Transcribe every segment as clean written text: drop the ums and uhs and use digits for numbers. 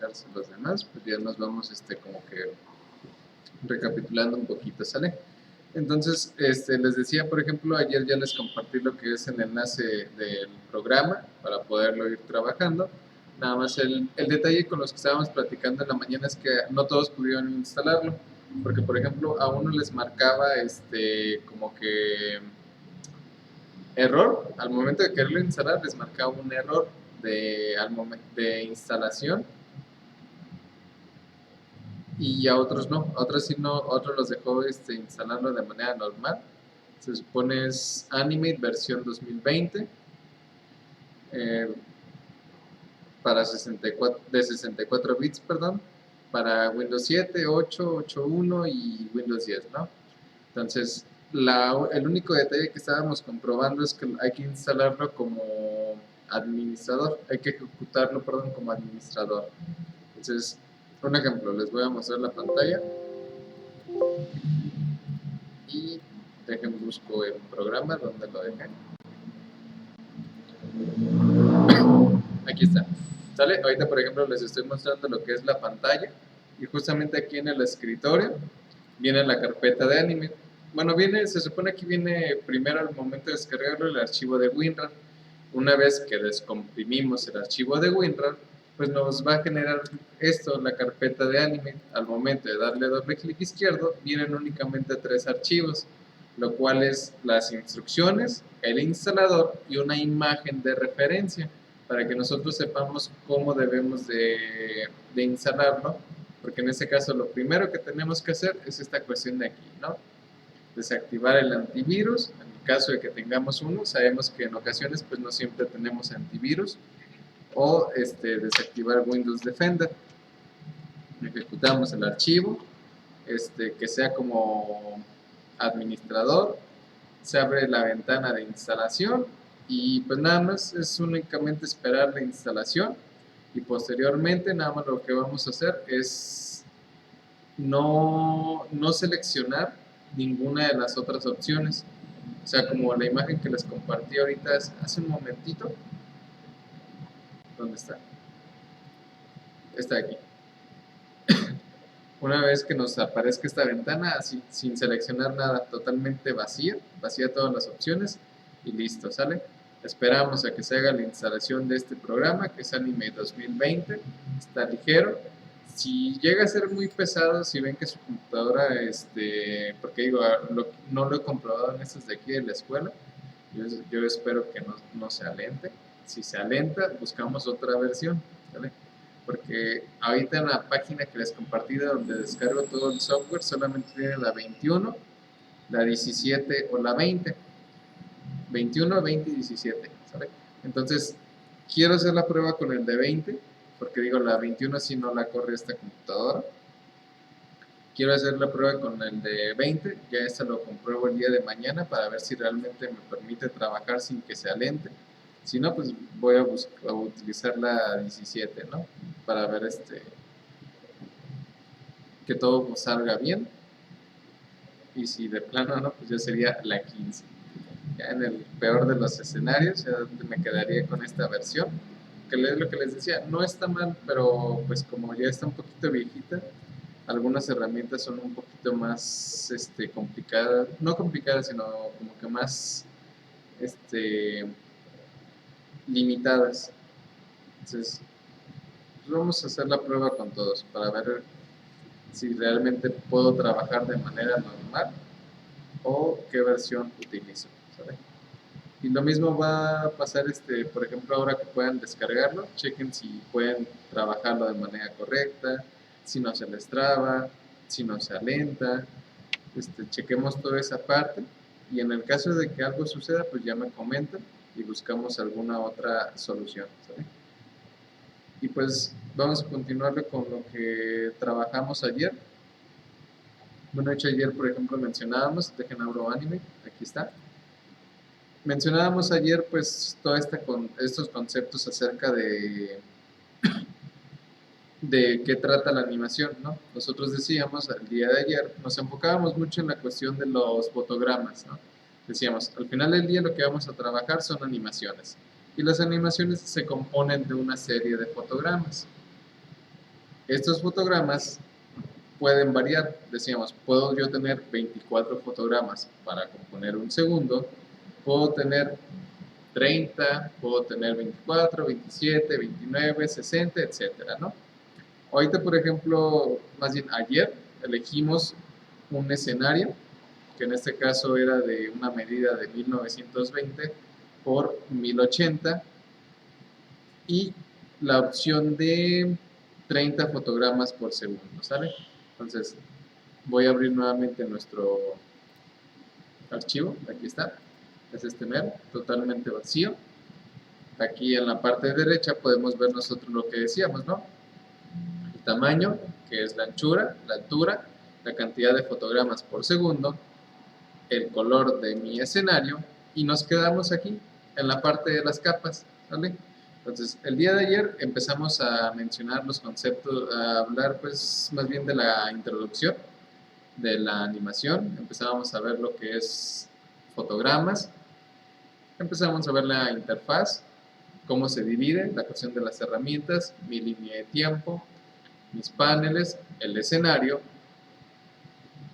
dejarse los demás, pues ya nos vamos como que recapitulando un poquito, ¿sale? Entonces, les decía, por ejemplo, ayer ya les compartí lo que es el enlace del programa para poderlo ir trabajando. Nada más el detalle con los que estábamos platicando en la mañana es que no todos pudieron instalarlo, porque por ejemplo a uno les marcaba como que error, al momento de quererlo instalar les marcaba un error al momento de instalación, y a otros no, a otros sí no, a otros los dejó instalarlo de manera normal. Se supone es Animate versión 2020 eh, para 64, de 64 bits, perdón, para Windows 7, 8, 8.1 y Windows 10, ¿no? Entonces, el único detalle que estábamos comprobando es que hay que instalarlo como administrador, hay que ejecutarlo, perdón, como administrador. Entonces, un ejemplo, les voy a mostrar la pantalla y dejen busco el programa donde lo dejé. Aquí está. ¿Sale? Ahorita, por ejemplo, les estoy mostrando lo que es la pantalla y justamente aquí en el escritorio viene la carpeta de anime. Bueno, se supone que viene primero al momento de descargarlo el archivo de WinRAR. Una vez que descomprimimos el archivo de WinRAR, pues nos va a generar esto, la carpeta de anime. Al momento de darle doble clic izquierdo, vienen únicamente 3 archivos, lo cual es las instrucciones, el instalador y una imagen de referencia, para que nosotros sepamos cómo debemos de instalarlo, porque en este caso lo primero que tenemos que hacer es esta cuestión de aquí, ¿no? Desactivar el antivirus, en el caso de que tengamos uno, sabemos que en ocasiones pues no siempre tenemos antivirus, o desactivar Windows Defender. Ejecutamos el archivo, que sea como administrador, se abre la ventana de instalación y pues nada más es únicamente esperar la instalación, y posteriormente nada más lo que vamos a hacer es no seleccionar ninguna de las otras opciones. O sea, como la imagen que les compartí ahorita hace un momentito. ¿Dónde está? Está aquí. Una vez que nos aparezca esta ventana, así, sin seleccionar nada, totalmente vacía todas las opciones y listo, ¿sale? Esperamos a que se haga la instalación de este programa, que es Anime 2020, está ligero. Si llega a ser muy pesado, si ven que su computadora, porque digo, no lo he comprobado en estos de aquí de la escuela, yo espero que no se alente. Si se alenta, buscamos otra versión, ¿sale? Porque ahorita en la página que les compartí de donde descargo todo el software solamente tiene la 21, la 17 o la 20. 21, 20 y 17, ¿sale? Entonces, quiero hacer la prueba con el de 20, porque digo, la 21 si no la corre esta computadora. Quiero hacer la prueba con el de 20, ya esta lo compruebo el día de mañana para ver si realmente me permite trabajar sin que se alente. Si no, pues voy a utilizar la 17, ¿no? Para ver que todo salga bien. Y si de plano no, pues ya sería la 15. Ya en el peor de los escenarios, ya me quedaría con esta versión. Que es lo que les decía, no está mal, pero pues como ya está un poquito viejita, algunas herramientas son un poquito más complicadas, no complicadas, sino como que más limitadas. Entonces, pues vamos a hacer la prueba con todos para ver si realmente puedo trabajar de manera normal o qué versión utilizo, ¿sabes? Y lo mismo va a pasar, por ejemplo, ahora que puedan descargarlo, chequen si pueden trabajarlo de manera correcta, si no se les traba, si no se alenta, chequemos toda esa parte, y en el caso de que algo suceda, pues ya me comentan y buscamos alguna otra solución, ¿sabes? Y pues vamos a continuar con lo que trabajamos ayer. Bueno, de hecho ayer, por ejemplo, mencionábamos, dejen abro anime, aquí está. Mencionábamos ayer pues estos conceptos acerca de qué trata la animación, ¿no? Nosotros decíamos el día de ayer, nos enfocábamos mucho en la cuestión de los fotogramas, ¿no? Decíamos, al final del día lo que vamos a trabajar son animaciones, y las animaciones se componen de una serie de fotogramas. Estos fotogramas pueden variar, decíamos, puedo yo tener 24 fotogramas para componer un segundo, puedo tener 30, puedo tener 24, 27, 29, 60, etcétera, ¿no? Ahorita, por ejemplo, más bien ayer, elegimos un escenario, que en este caso era de una medida de 1920 por 1080 y la opción de 30 fotogramas por segundo, ¿sale? Entonces, voy a abrir nuevamente nuestro archivo, aquí está, es este mero, totalmente vacío. Aquí en la parte derecha podemos ver nosotros lo que decíamos, ¿no? El tamaño, que es la anchura, la altura, la cantidad de fotogramas por segundo, el color de mi escenario y nos quedamos aquí en la parte de las capas, ¿vale? Entonces, el día de ayer empezamos a mencionar los conceptos, a hablar pues más bien de la introducción de la animación, empezábamos a ver lo que es fotogramas, empezamos a ver la interfaz, cómo se divide, la cuestión de las herramientas, mi línea de tiempo, mis paneles, el escenario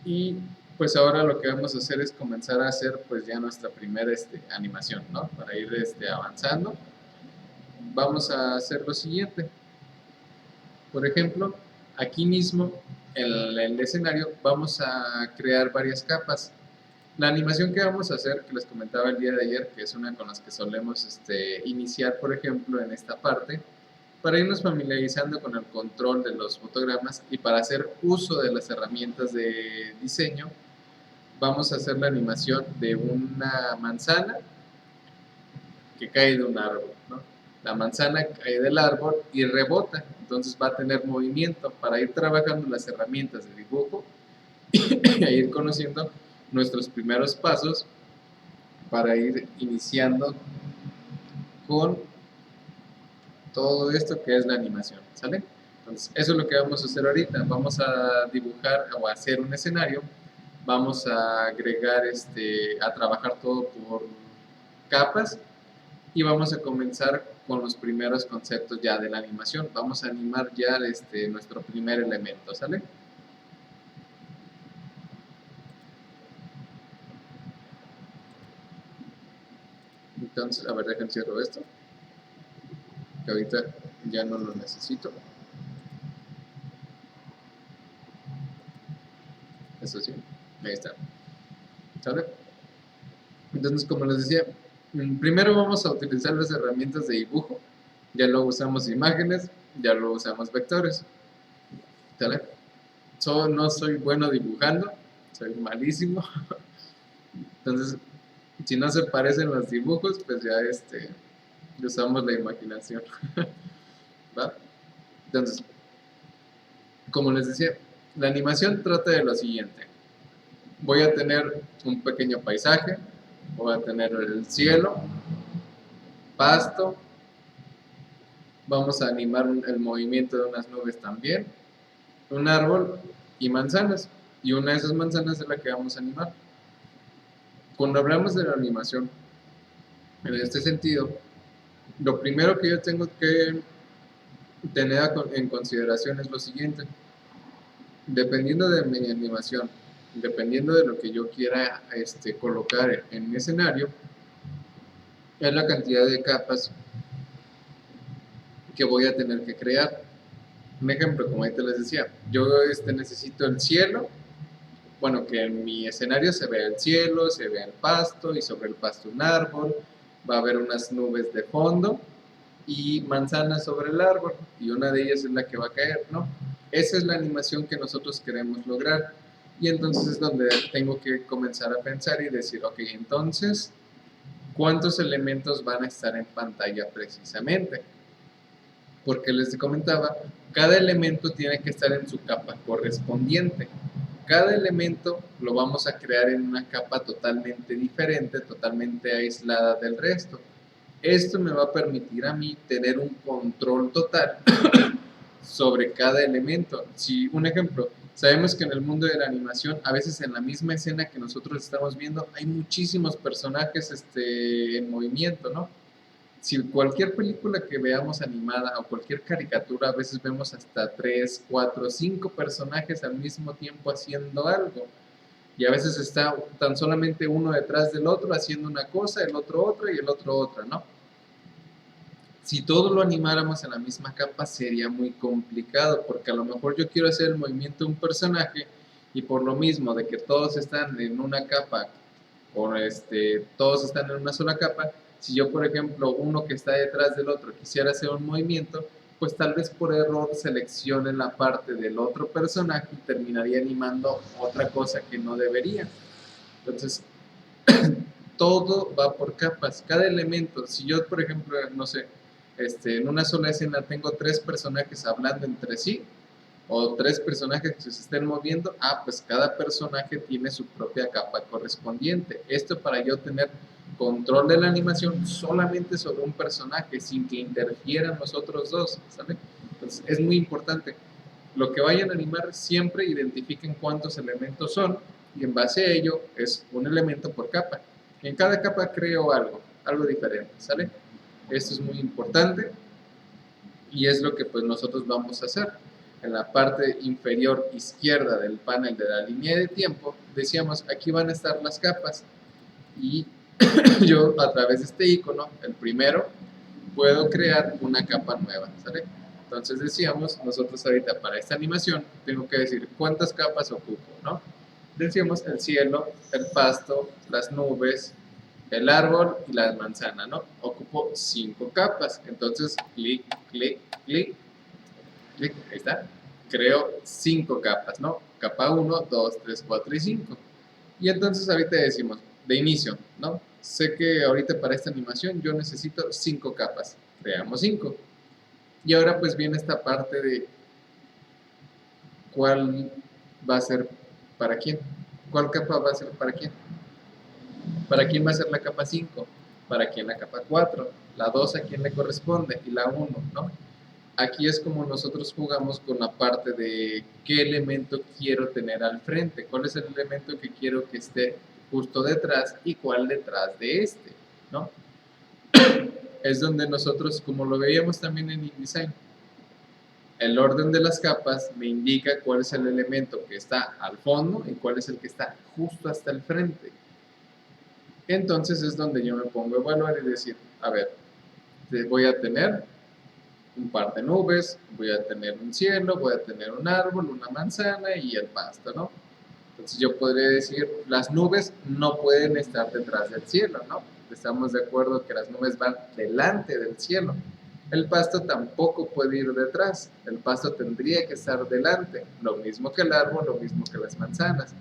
y pues ahora lo que vamos a hacer es comenzar a hacer pues ya nuestra primera animación, ¿no? Para ir avanzando. Vamos a hacer lo siguiente. Por ejemplo, aquí mismo en el escenario vamos a crear varias capas. La animación que vamos a hacer, que les comentaba el día de ayer, que es una con las que solemos iniciar, por ejemplo, en esta parte, para irnos familiarizando con el control de los fotogramas y para hacer uso de las herramientas de diseño, vamos a hacer la animación de una manzana que cae de un árbol, ¿no? La manzana cae del árbol y rebota, entonces va a tener movimiento para ir trabajando las herramientas de dibujo e ir conociendo nuestros primeros pasos para ir iniciando con todo esto que es la animación, ¿sale? Entonces, eso es lo que vamos a hacer ahorita. Vamos a dibujar o a hacer un escenario. Vamos a agregar, a trabajar todo por capas y vamos a comenzar con los primeros conceptos ya de la animación. Vamos a animar ya nuestro primer elemento, ¿sale? Entonces, a ver, déjenme cierro esto, que ahorita ya no lo necesito. Eso sí, ahí está. ¿Sale? Entonces, como les decía, primero vamos a utilizar las herramientas de dibujo, ya luego usamos imágenes, ya luego usamos vectores. ¿Sale? No soy bueno dibujando, soy malísimo. Entonces, si no se parecen los dibujos, pues ya usamos la imaginación. ¿Va? Entonces, como les decía, la animación trata de lo siguiente. Voy a tener un pequeño paisaje, voy a tener el cielo, pasto, vamos a animar el movimiento de unas nubes también, un árbol y manzanas. Y una de esas manzanas es la que vamos a animar. Cuando hablamos de la animación, en este sentido, lo primero que yo tengo que tener en consideración es lo siguiente. Dependiendo de mi animación, dependiendo de lo que yo quiera colocar en mi escenario, es la cantidad de capas que voy a tener que crear. Un ejemplo, como ahorita les decía, yo necesito el cielo, bueno, que en mi escenario se vea el cielo, se vea el pasto y sobre el pasto un árbol, va a haber unas nubes de fondo y manzanas sobre el árbol y una de ellas es la que va a caer, ¿no? Esa es la animación que nosotros queremos lograr y entonces es donde tengo que comenzar a pensar y decir, ok, entonces, ¿cuántos elementos van a estar en pantalla precisamente? Porque les comentaba, cada elemento tiene que estar en su capa correspondiente. Cada elemento lo vamos a crear en una capa totalmente diferente, totalmente aislada del resto. Esto me va a permitir a mí tener un control total sobre cada elemento. Si un ejemplo, sabemos que en el mundo de la animación, a veces en la misma escena que nosotros estamos viendo, hay muchísimos personajes en movimiento, ¿no? si cualquier película que veamos animada o cualquier caricatura, a veces vemos hasta 3, 4, 5 personajes al mismo tiempo haciendo algo. Y a veces está tan solamente uno detrás del otro haciendo una cosa, el otro otra y el otro otra, ¿no? Si todo lo animáramos en la misma capa sería muy complicado, porque a lo mejor yo quiero hacer el movimiento de un personaje y por lo mismo de que todos están en una capa o todos están en una sola capa, si yo por ejemplo uno que está detrás del otro quisiera hacer un movimiento, pues tal vez por error seleccione la parte del otro personaje y terminaría animando otra cosa que no debería. Entonces, todo va por capas, cada elemento. Si yo, por ejemplo, no sé, en una sola escena tengo 3 personajes hablando entre sí, o 3 personajes que se estén moviendo, pues cada personaje tiene su propia capa correspondiente. Esto para yo tener control de la animación solamente sobre un personaje, sin que interfieran los otros dos, ¿sabe? Entonces, es muy importante. Lo que vayan a animar, siempre identifiquen cuántos elementos son, y en base a ello es un elemento por capa. En cada capa creo algo diferente, ¿sale? Esto es muy importante y es lo que pues nosotros vamos a hacer. En la parte inferior izquierda del panel de la línea de tiempo, decíamos, aquí van a estar las capas y yo a través de este icono, el primero, puedo crear una capa nueva, ¿sale? Entonces decíamos, nosotros ahorita para esta animación tengo que decir cuántas capas ocupo, ¿no? Decíamos el cielo, el pasto, las nubes, el árbol y la manzana, ¿no? Ocupo 5 capas. Entonces, clic, clic, clic, clic, ahí está. Creo 5 capas, ¿no? Capa 1, 2, 3, 4 y 5. Y entonces ahorita decimos, de inicio, ¿no? Sé que ahorita para esta animación yo necesito 5 capas. Creamos 5. Y ahora pues viene esta parte de cuál va a ser para quién. ¿Cuál capa va a ser para quién? ¿Para quién va a ser la capa 5? ¿Para quién la capa 4? La 2 a quién le corresponde y la 1, ¿no? Aquí es como nosotros jugamos con la parte de qué elemento quiero tener al frente, cuál es el elemento que quiero que esté justo detrás y cuál detrás de este, ¿no? Es donde nosotros, como lo veíamos también en InDesign, el orden de las capas me indica cuál es el elemento que está al fondo y cuál es el que está justo hasta el frente. Entonces es donde yo me pongo a evaluar y decir, a ver, voy a tener un par de nubes, voy a tener un cielo, voy a tener un árbol, una manzana y el pasto, ¿no? Entonces yo podría decir, las nubes no pueden estar detrás del cielo, ¿no? Estamos de acuerdo que las nubes van delante del cielo. El pasto tampoco puede ir detrás, el pasto tendría que estar delante, lo mismo que el árbol, lo mismo que las manzanas.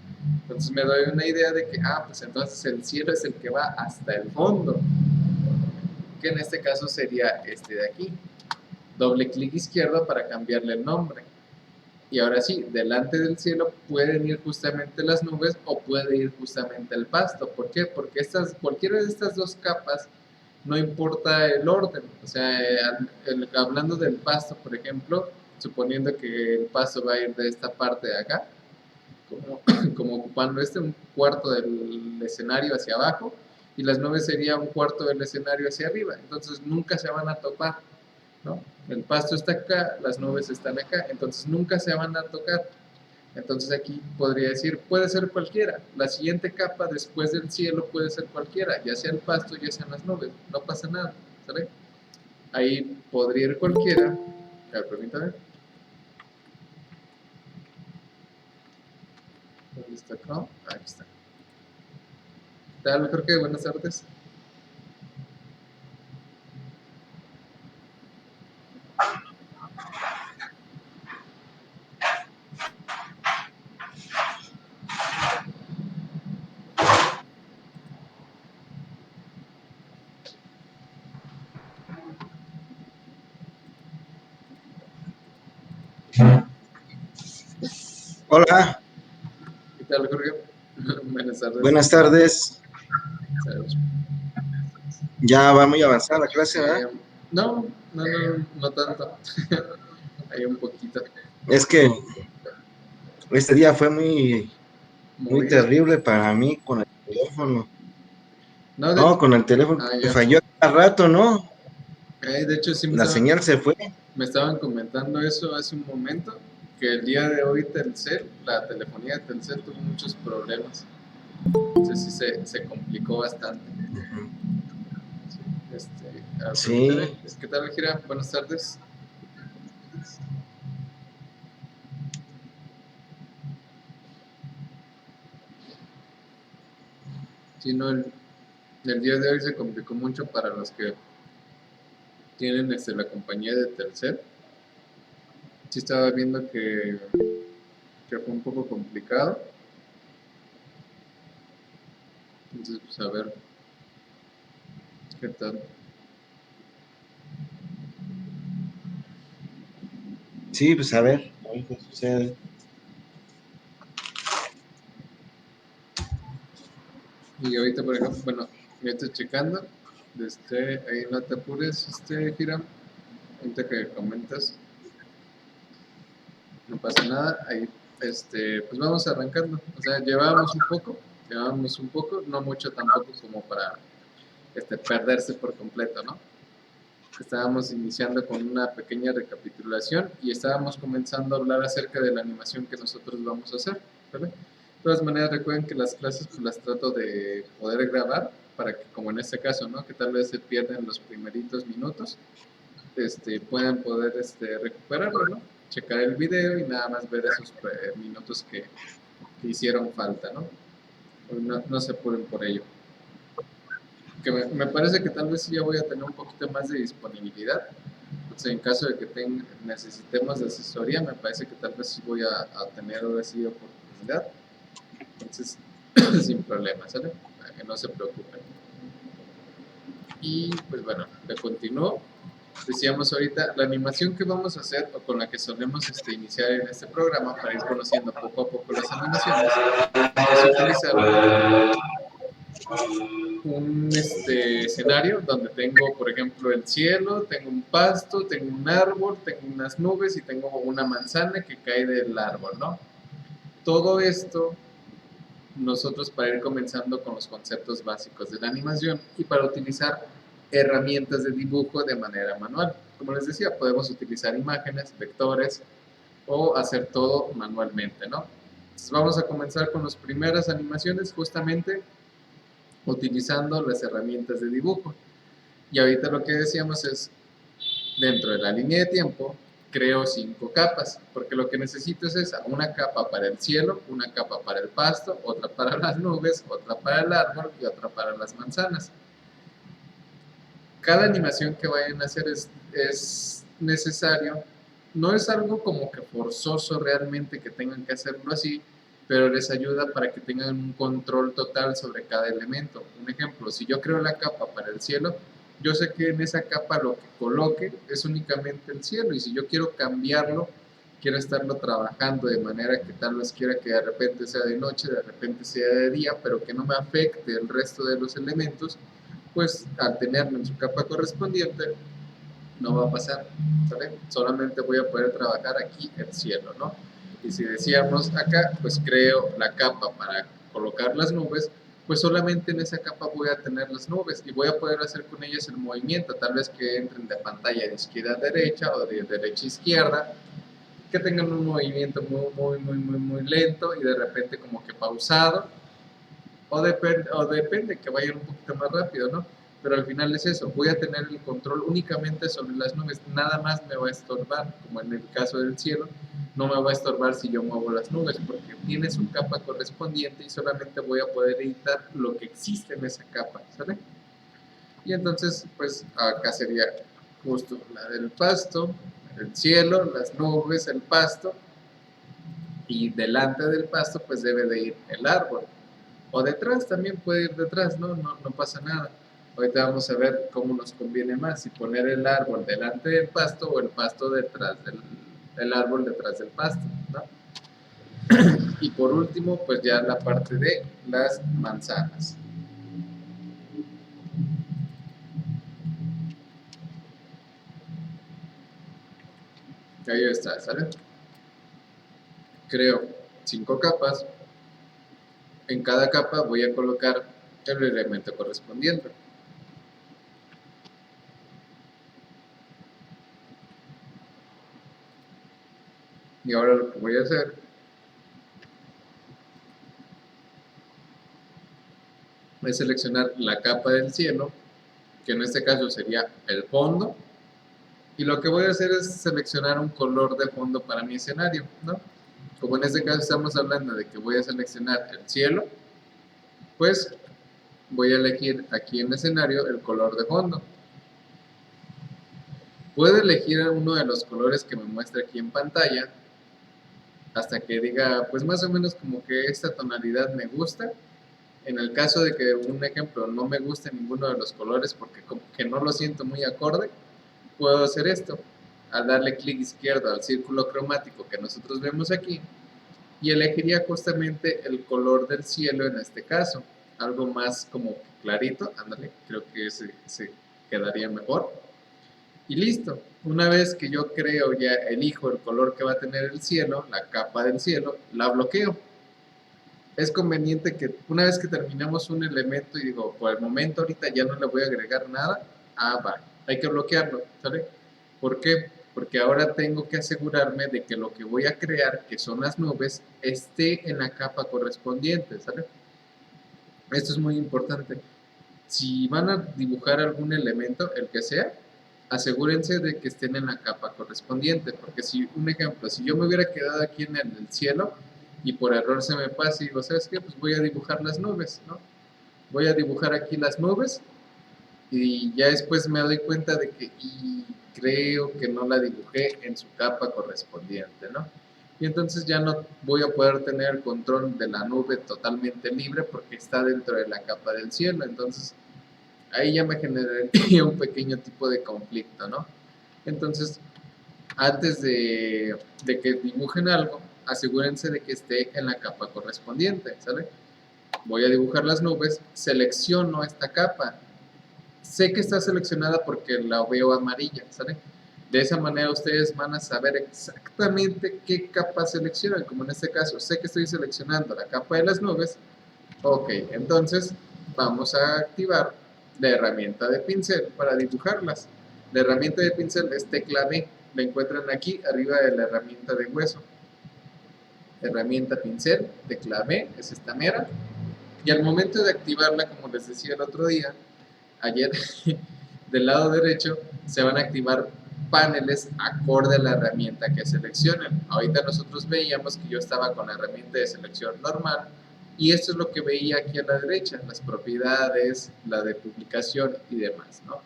Entonces me doy una idea de que, pues entonces el cielo es el que va hasta el fondo, que en este caso sería este de aquí. Doble clic izquierdo para cambiarle el nombre. Y ahora sí, delante del cielo pueden ir justamente las nubes o puede ir justamente el pasto. ¿Por qué? Porque cualquiera de estas dos capas, no importa el orden. O sea, hablando del pasto, por ejemplo, suponiendo que el pasto va a ir de esta parte de acá, como ocupando un cuarto del escenario hacia abajo, y las nubes sería un cuarto del escenario hacia arriba. Entonces nunca se van a topar, ¿no? El pasto está acá, las nubes están acá, entonces nunca se van a tocar. Entonces aquí podría decir, puede ser cualquiera. La siguiente capa después del cielo puede ser cualquiera, ya sea el pasto, ya sean las nubes, no pasa nada, ¿sale? Ahí podría ir cualquiera. A ver, permítame. ¿Dónde está acá? Aquí está. ¿Qué tal, Jorge? Buenas tardes. Hola. ¿Qué tal, Jorge? Buenas tardes. Buenas tardes. ¿Sabes? Ya va muy avanzada la clase, ¿verdad? No tanto. Hay un poquito. Es que este día fue muy Movido. terrible para mí con el teléfono. No, No, con el teléfono me ya. falló cada rato, ¿no? De hecho, sí La señal se fue. me estaban comentando eso hace un momento, que el día de hoy Telcel, la telefonía de Telcel tuvo muchos problemas. Entonces sí se complicó bastante. A ver, permíteme. Sí, ¿Qué tal, Gira? Buenas tardes. Sí, no, el día de hoy se complicó mucho para los que tienen la compañía de Telcel. Sí estaba viendo que fue un poco complicado. Entonces, pues a ver qué tal. sí, pues a ver qué sucede. Y ahorita, por ejemplo, bueno, ya estoy checando. Ahí no te apures, Gira. Ahorita que comentas, no pasa nada. Ahí, pues vamos arrancando. O sea, llevábamos un poco, no mucho tampoco como para perderse por completo, ¿no? Estábamos iniciando con una pequeña recapitulación y estábamos comenzando a hablar acerca de la animación que nosotros vamos a hacer, ¿vale? De todas maneras, recuerden que las clases pues, las trato de poder grabar para que, como en este caso, ¿no? Que tal vez se pierden los primeritos minutos, puedan poder recuperarlo, ¿no? Checar el video y nada más ver esos minutos que hicieron falta, ¿no? No se apuren por ello. Que me parece que tal vez sí ya voy a tener un poquito más de disponibilidad. Entonces, en caso de que necesitemos de asesoría, me parece que tal vez sí voy a tener ahora sí oportunidad. Entonces, sin problema, ¿sale? Para que no se preocupen. Y pues bueno, le continúo. Decíamos ahorita, la animación que vamos a hacer o con la que solemos iniciar en este programa para ir conociendo poco a poco las animaciones es utilizar un escenario donde tengo, por ejemplo, el cielo, tengo un pasto, tengo un árbol, tengo unas nubes y tengo una manzana que cae del árbol, ¿no? Todo esto nosotros para ir comenzando con los conceptos básicos de la animación y para utilizar herramientas de dibujo de manera manual. Como les decía, podemos utilizar imágenes, vectores o hacer todo manualmente, ¿no? Entonces vamos a comenzar con las primeras animaciones justamente utilizando las herramientas de dibujo. Y ahorita lo que decíamos es, dentro de la línea de tiempo, creo 5 capas, porque lo que necesito es esa, una capa para el cielo, una capa para el pasto, otra para las nubes, otra para el árbol y otra para las manzanas. Cada animación que vayan a hacer es necesario, no es algo como que forzoso realmente que tengan que hacerlo así, pero les ayuda para que tengan un control total sobre cada elemento. Un ejemplo, si yo creo la capa para el cielo, yo sé que en esa capa lo que coloque es únicamente el cielo, y si yo quiero cambiarlo, quiero estarlo trabajando de manera que tal vez quiera que de repente sea de noche, de repente sea de día, pero que no me afecte el resto de los elementos, pues al tenerlo en su capa correspondiente, no va a pasar, ¿sale? Solamente voy a poder trabajar aquí el cielo, ¿no? Y si decíamos acá, pues creo la capa para colocar las nubes, pues solamente en esa capa voy a tener las nubes y voy a poder hacer con ellas el movimiento, tal vez que entren de pantalla de izquierda a derecha o de derecha a izquierda, que tengan un movimiento muy lento y de repente como que pausado, o depende que vayan un poquito más rápido, ¿no? Pero al final es eso, voy a tener el control únicamente sobre las nubes, nada más me va a estorbar, como en el caso del cielo, no me va a estorbar si yo muevo las nubes, porque tiene su capa correspondiente y solamente voy a poder editar lo que existe en esa capa, ¿sale? Y entonces, pues acá sería justo la del pasto, el cielo, las nubes, el pasto, y delante del pasto pues debe de ir el árbol. O detrás también puede ir detrás, no pasa nada. Ahorita vamos a ver cómo nos conviene más, si poner el árbol delante del pasto o el pasto detrás del árbol detrás del pasto, ¿no? Y por último, pues ya la parte de las manzanas. Ahí está, ¿sale? Creo 5 capas. En cada capa voy a colocar el elemento correspondiente. Y ahora lo que voy a hacer es seleccionar la capa del cielo, que en este caso sería el fondo, y lo que voy a hacer es seleccionar un color de fondo para mi escenario, ¿no? Como en este caso estamos hablando de que voy a seleccionar el cielo, pues voy a elegir aquí en el escenario el color de fondo. Puedo elegir uno de los colores que me muestra aquí en pantalla, hasta que diga, pues más o menos como que esta tonalidad me gusta. En el caso de que, un ejemplo, no me guste ninguno de los colores porque como que no lo siento muy acorde, puedo hacer esto, al darle clic izquierdo al círculo cromático que nosotros vemos aquí, y elegiría justamente el color del cielo en este caso, algo más como clarito, ándale, creo que se quedaría mejor. Y listo, una vez que yo creo, ya elijo el color que va a tener el cielo, la capa del cielo, la bloqueo. Es conveniente que una vez que terminamos un elemento y digo, por el momento ahorita ya no le voy a agregar nada, va, hay que bloquearlo, ¿sale? ¿Por qué? Porque ahora tengo que asegurarme de que lo que voy a crear, que son las nubes, esté en la capa correspondiente, ¿sale? Esto es muy importante. Si van a dibujar algún elemento, el que sea, asegúrense de que estén en la capa correspondiente, porque si, un ejemplo, si yo me hubiera quedado aquí en el cielo y por error se me pasa y digo, ¿sabes qué? Pues voy a dibujar las nubes, ¿no? Voy a dibujar aquí las nubes y ya después me doy cuenta de que creo que no la dibujé en su capa correspondiente, ¿no? Y entonces ya no voy a poder tener el control de la nube totalmente libre porque está dentro de la capa del cielo, entonces ahí ya me generaría un pequeño tipo de conflicto, ¿no? Entonces, antes de que dibujen algo, asegúrense de que esté en la capa correspondiente, ¿sale? Voy a dibujar las nubes, selecciono esta capa. Sé que está seleccionada porque la veo amarilla, ¿sale? De esa manera ustedes van a saber exactamente qué capa seleccionan, como en este caso, sé que estoy seleccionando la capa de las nubes. Ok, entonces vamos a activar la herramienta de pincel para dibujarlas. La herramienta de pincel es tecla D, la encuentran aquí arriba de la herramienta de hueso. Herramienta pincel, tecla B, es esta mera. Y al momento de activarla, como les decía el otro día, ayer, del lado derecho se van a activar paneles acorde a la herramienta que seleccionen. Ahorita nosotros veíamos que yo estaba con la herramienta de selección normal y esto es lo que veía aquí a la derecha, las propiedades, la de publicación y demás, ¿no?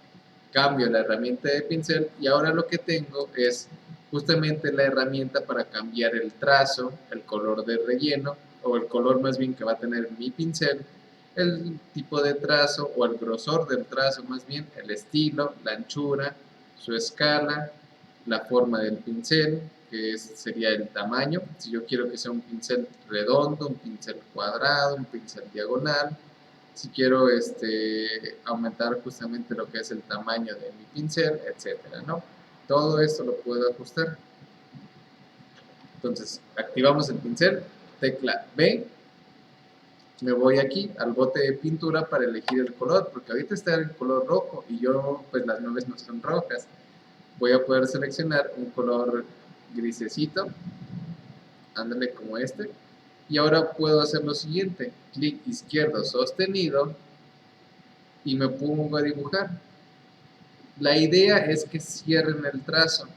Cambio la herramienta de pincel y ahora lo que tengo es justamente la herramienta para cambiar el trazo, el color de relleno o el color más bien que va a tener mi pincel, el tipo de trazo o el grosor del trazo más bien, el estilo, la anchura, su escala, la forma del pincel, que sería el tamaño, si yo quiero que sea un pincel redondo, un pincel cuadrado, un pincel diagonal, si quiero aumentar justamente lo que es el tamaño de mi pincel, etcétera, ¿no? Todo esto lo puedo ajustar. Entonces, activamos el pincel, tecla B, me voy aquí al bote de pintura para elegir el color, porque ahorita está el color rojo y yo, pues las nubes no son rojas. Voy a poder seleccionar un color grisecito, ándale como este, y ahora puedo hacer lo siguiente, clic izquierdo sostenido y me pongo a dibujar. La idea es que cierren el trazo.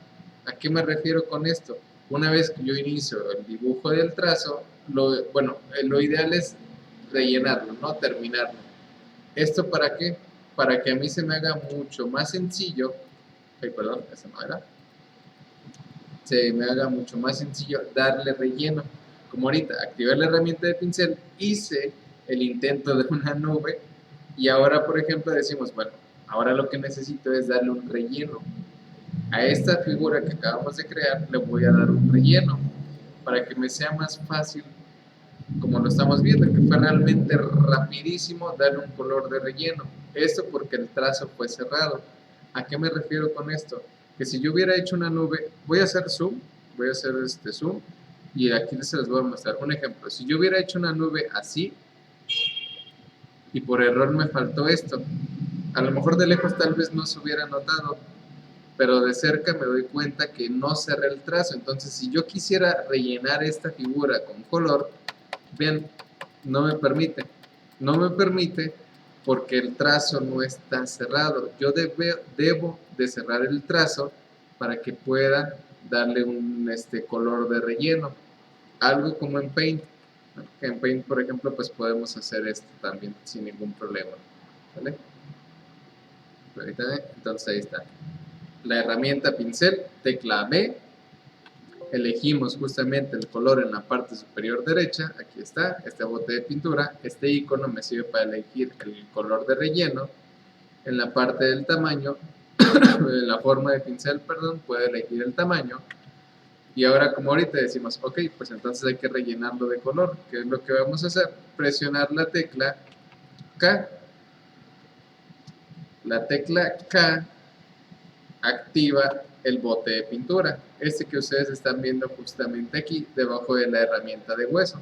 ¿A qué me refiero con esto? Una vez que yo inicio el dibujo del trazo, lo ideal es rellenarlo, no terminarlo. ¿Esto para qué? Para que a mí se me haga mucho más sencillo, perdón, esa no era, se me haga mucho más sencillo darle relleno. Como ahorita, activé la herramienta de pincel, hice el intento de una nube y ahora, por ejemplo, decimos, bueno, ahora lo que necesito es darle un relleno. A esta figura que acabamos de crear le voy a dar un relleno para que me sea más fácil, como lo estamos viendo, que fue realmente rapidísimo darle un color de relleno. Esto porque el trazo fue cerrado. ¿A qué me refiero con esto? Que si yo hubiera hecho una nube, voy a hacer zoom, voy a hacer zoom, y aquí se les voy a mostrar un ejemplo. Si yo hubiera hecho una nube así, y por error me faltó esto, a lo mejor de lejos tal vez no se hubiera notado, pero de cerca me doy cuenta que no cerré el trazo. Entonces, si yo quisiera rellenar esta figura con color, vean, no me permite. No me permite porque el trazo no está cerrado. Yo debo de cerrar el trazo para que pueda darle un color de relleno. Algo como en Paint. ¿No? En Paint, por ejemplo, pues podemos hacer esto también sin ningún problema. ¿Vale? Entonces ahí está. La herramienta pincel, tecla B, elegimos justamente el color en la parte superior derecha, aquí está, este bote de pintura, este icono me sirve para elegir el color de relleno, en la parte del tamaño, en la forma de pincel, perdón, puedo elegir el tamaño, y ahora como ahorita decimos, ok, pues entonces hay que rellenarlo de color, ¿qué es lo que vamos a hacer? Presionar la tecla K, la tecla K activa el bote de pintura, este que ustedes están viendo justamente aquí, debajo de la herramienta de hueso.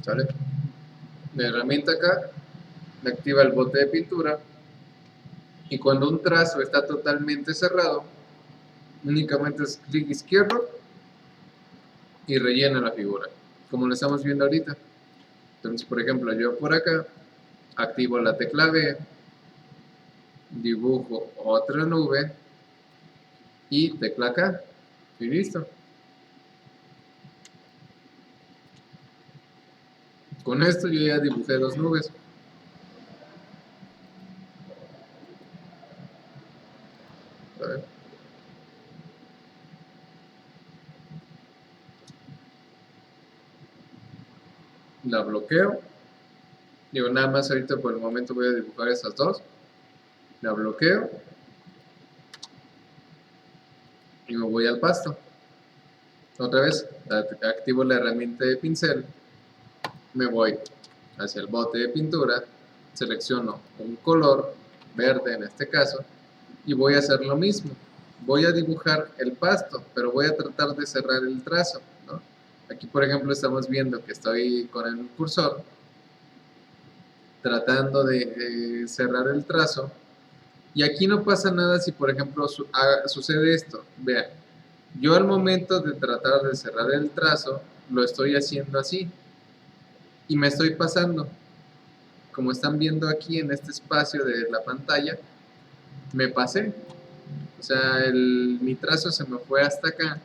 ¿Sale? La herramienta acá activa el bote de pintura y cuando un trazo está totalmente cerrado, únicamente es clic izquierdo y rellena la figura, como lo estamos viendo ahorita. Entonces, por ejemplo, yo por acá activo la tecla B, dibujo otra nube y tecla K y listo. Con esto yo ya dibujé dos nubes. A ver. La bloqueo. Digo, nada más ahorita por el momento voy a dibujar esas dos. La bloqueo. Y me voy al pasto. Otra vez, activo la herramienta de pincel. Me voy hacia el bote de pintura. Selecciono un color, verde en este caso. Y voy a hacer lo mismo. Voy a dibujar el pasto, pero voy a tratar de cerrar el trazo, ¿no? Aquí, por ejemplo, estamos viendo que estoy con el cursor tratando de cerrar el trazo. Y aquí no pasa nada si, por ejemplo, sucede esto. Vean, yo al momento de tratar de cerrar el trazo, lo estoy haciendo así. Y me estoy pasando. Como están viendo aquí en este espacio de la pantalla, me pasé. O sea, mi trazo se me fue hasta acá.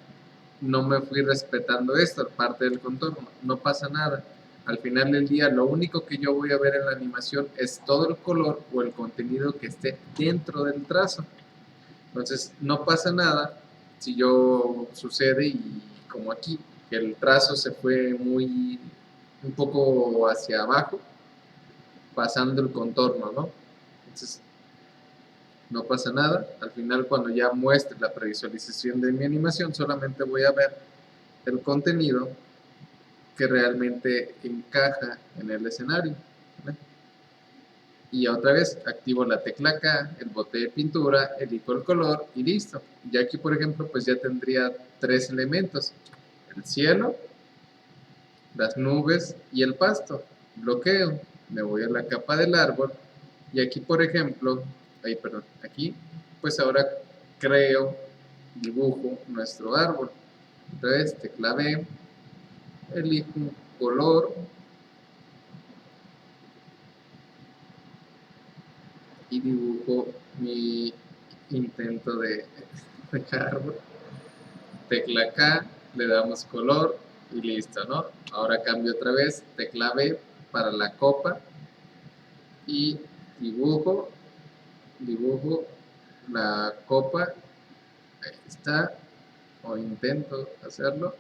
No me fui respetando esto, parte del contorno. No pasa nada. Al final del día, lo único que yo voy a ver en la animación es todo el color o el contenido que esté dentro del trazo. Entonces, no pasa nada si sucede y como aquí, que el trazo se fue un poco hacia abajo, pasando el contorno, ¿no? Entonces, no pasa nada. Al final, cuando ya muestre la previsualización de mi animación, solamente voy a ver el contenido que realmente encaja en el escenario, ¿vale? Y otra vez activo la tecla K, el bote de pintura, elijo el color y listo. Y aquí, por ejemplo, pues ya tendría tres elementos: el cielo, las nubes y el pasto. Bloqueo, me voy a la capa del árbol y aquí, por ejemplo, aquí, pues ahora dibujo nuestro árbol. Otra vez, tecla B, elijo un color y dibujo mi intento de árbol. Tecla K, le damos color y listo, ¿no? Ahora cambio otra vez, tecla B para la copa y dibujo la copa, ahí está, o intento hacerlo,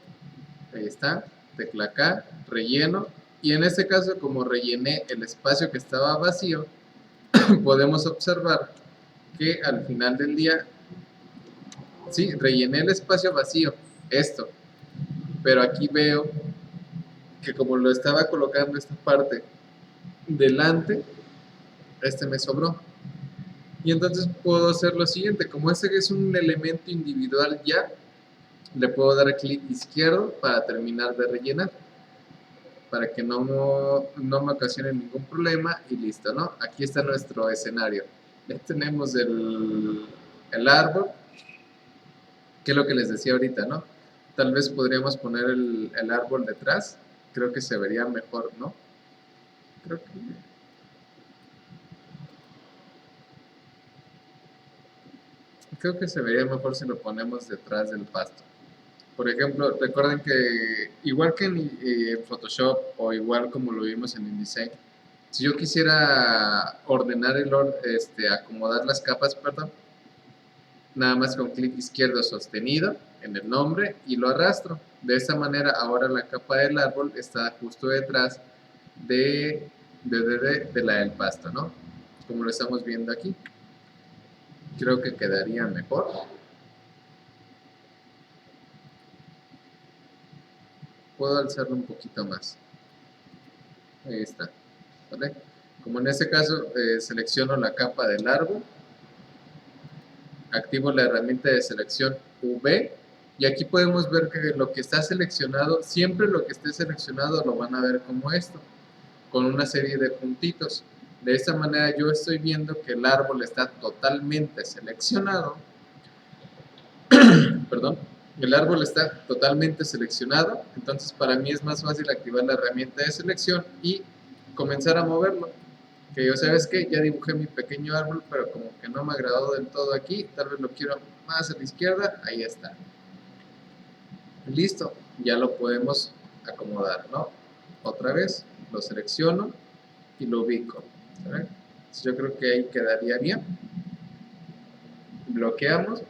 ahí está, tecla K, relleno, y en este caso, como rellené el espacio que estaba vacío, podemos observar que al final del día, sí, rellené el espacio vacío, esto, pero aquí veo que como lo estaba colocando esta parte delante, me sobró. Y entonces puedo hacer lo siguiente, como este es un elemento individual ya, le puedo dar clic izquierdo para terminar de rellenar. para que no me ocasione ningún problema y listo, ¿no? Aquí está nuestro escenario. Ya tenemos el árbol, que es lo que les decía ahorita, ¿no? Tal vez podríamos poner el árbol detrás, creo que se vería mejor, ¿no? Creo que se vería mejor si lo ponemos detrás del pasto. Por ejemplo, recuerden que igual que en Photoshop o igual como lo vimos en InDesign, si yo quisiera ordenar acomodar las capas, perdón, nada más con clic izquierdo sostenido en el nombre y lo arrastro. De esta manera ahora la capa del árbol está justo detrás de la del pasto, ¿no? Como lo estamos viendo aquí. Creo que quedaría mejor. Puedo alzarlo un poquito más. Ahí está. ¿Vale? Como en este caso selecciono la capa del árbol, activo la herramienta de selección V y aquí podemos ver que lo que está seleccionado, siempre lo que esté seleccionado lo van a ver como esto, con una serie de puntitos. De esta manera yo estoy viendo que el árbol está totalmente seleccionado. Perdón, el árbol está totalmente seleccionado, entonces para mí es más fácil activar la herramienta de selección y comenzar a moverlo. Que yo, ¿sabes qué? Ya dibujé mi pequeño árbol, pero como que no me agradó del todo aquí, tal vez lo quiero más a la izquierda, ahí está. Listo, ya lo podemos acomodar, ¿no? Otra vez, lo selecciono y lo ubico. ¿Saben? Yo creo que ahí quedaría bien. Bloqueamos.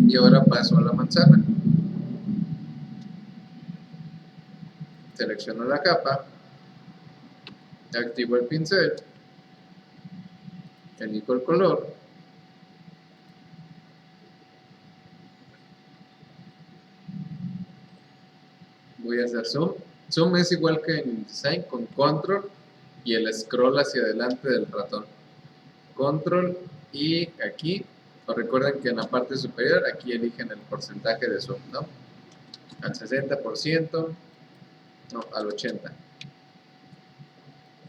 Y ahora paso a la manzana. Selecciono la capa, activo el pincel, elijo el color, voy a hacer zoom. Zoom es igual que en InDesign con control y el scroll hacia adelante del ratón. Control y aquí, recuerden que en la parte superior aquí eligen el porcentaje de zoom, ¿no? Al 60%, no, al 80%.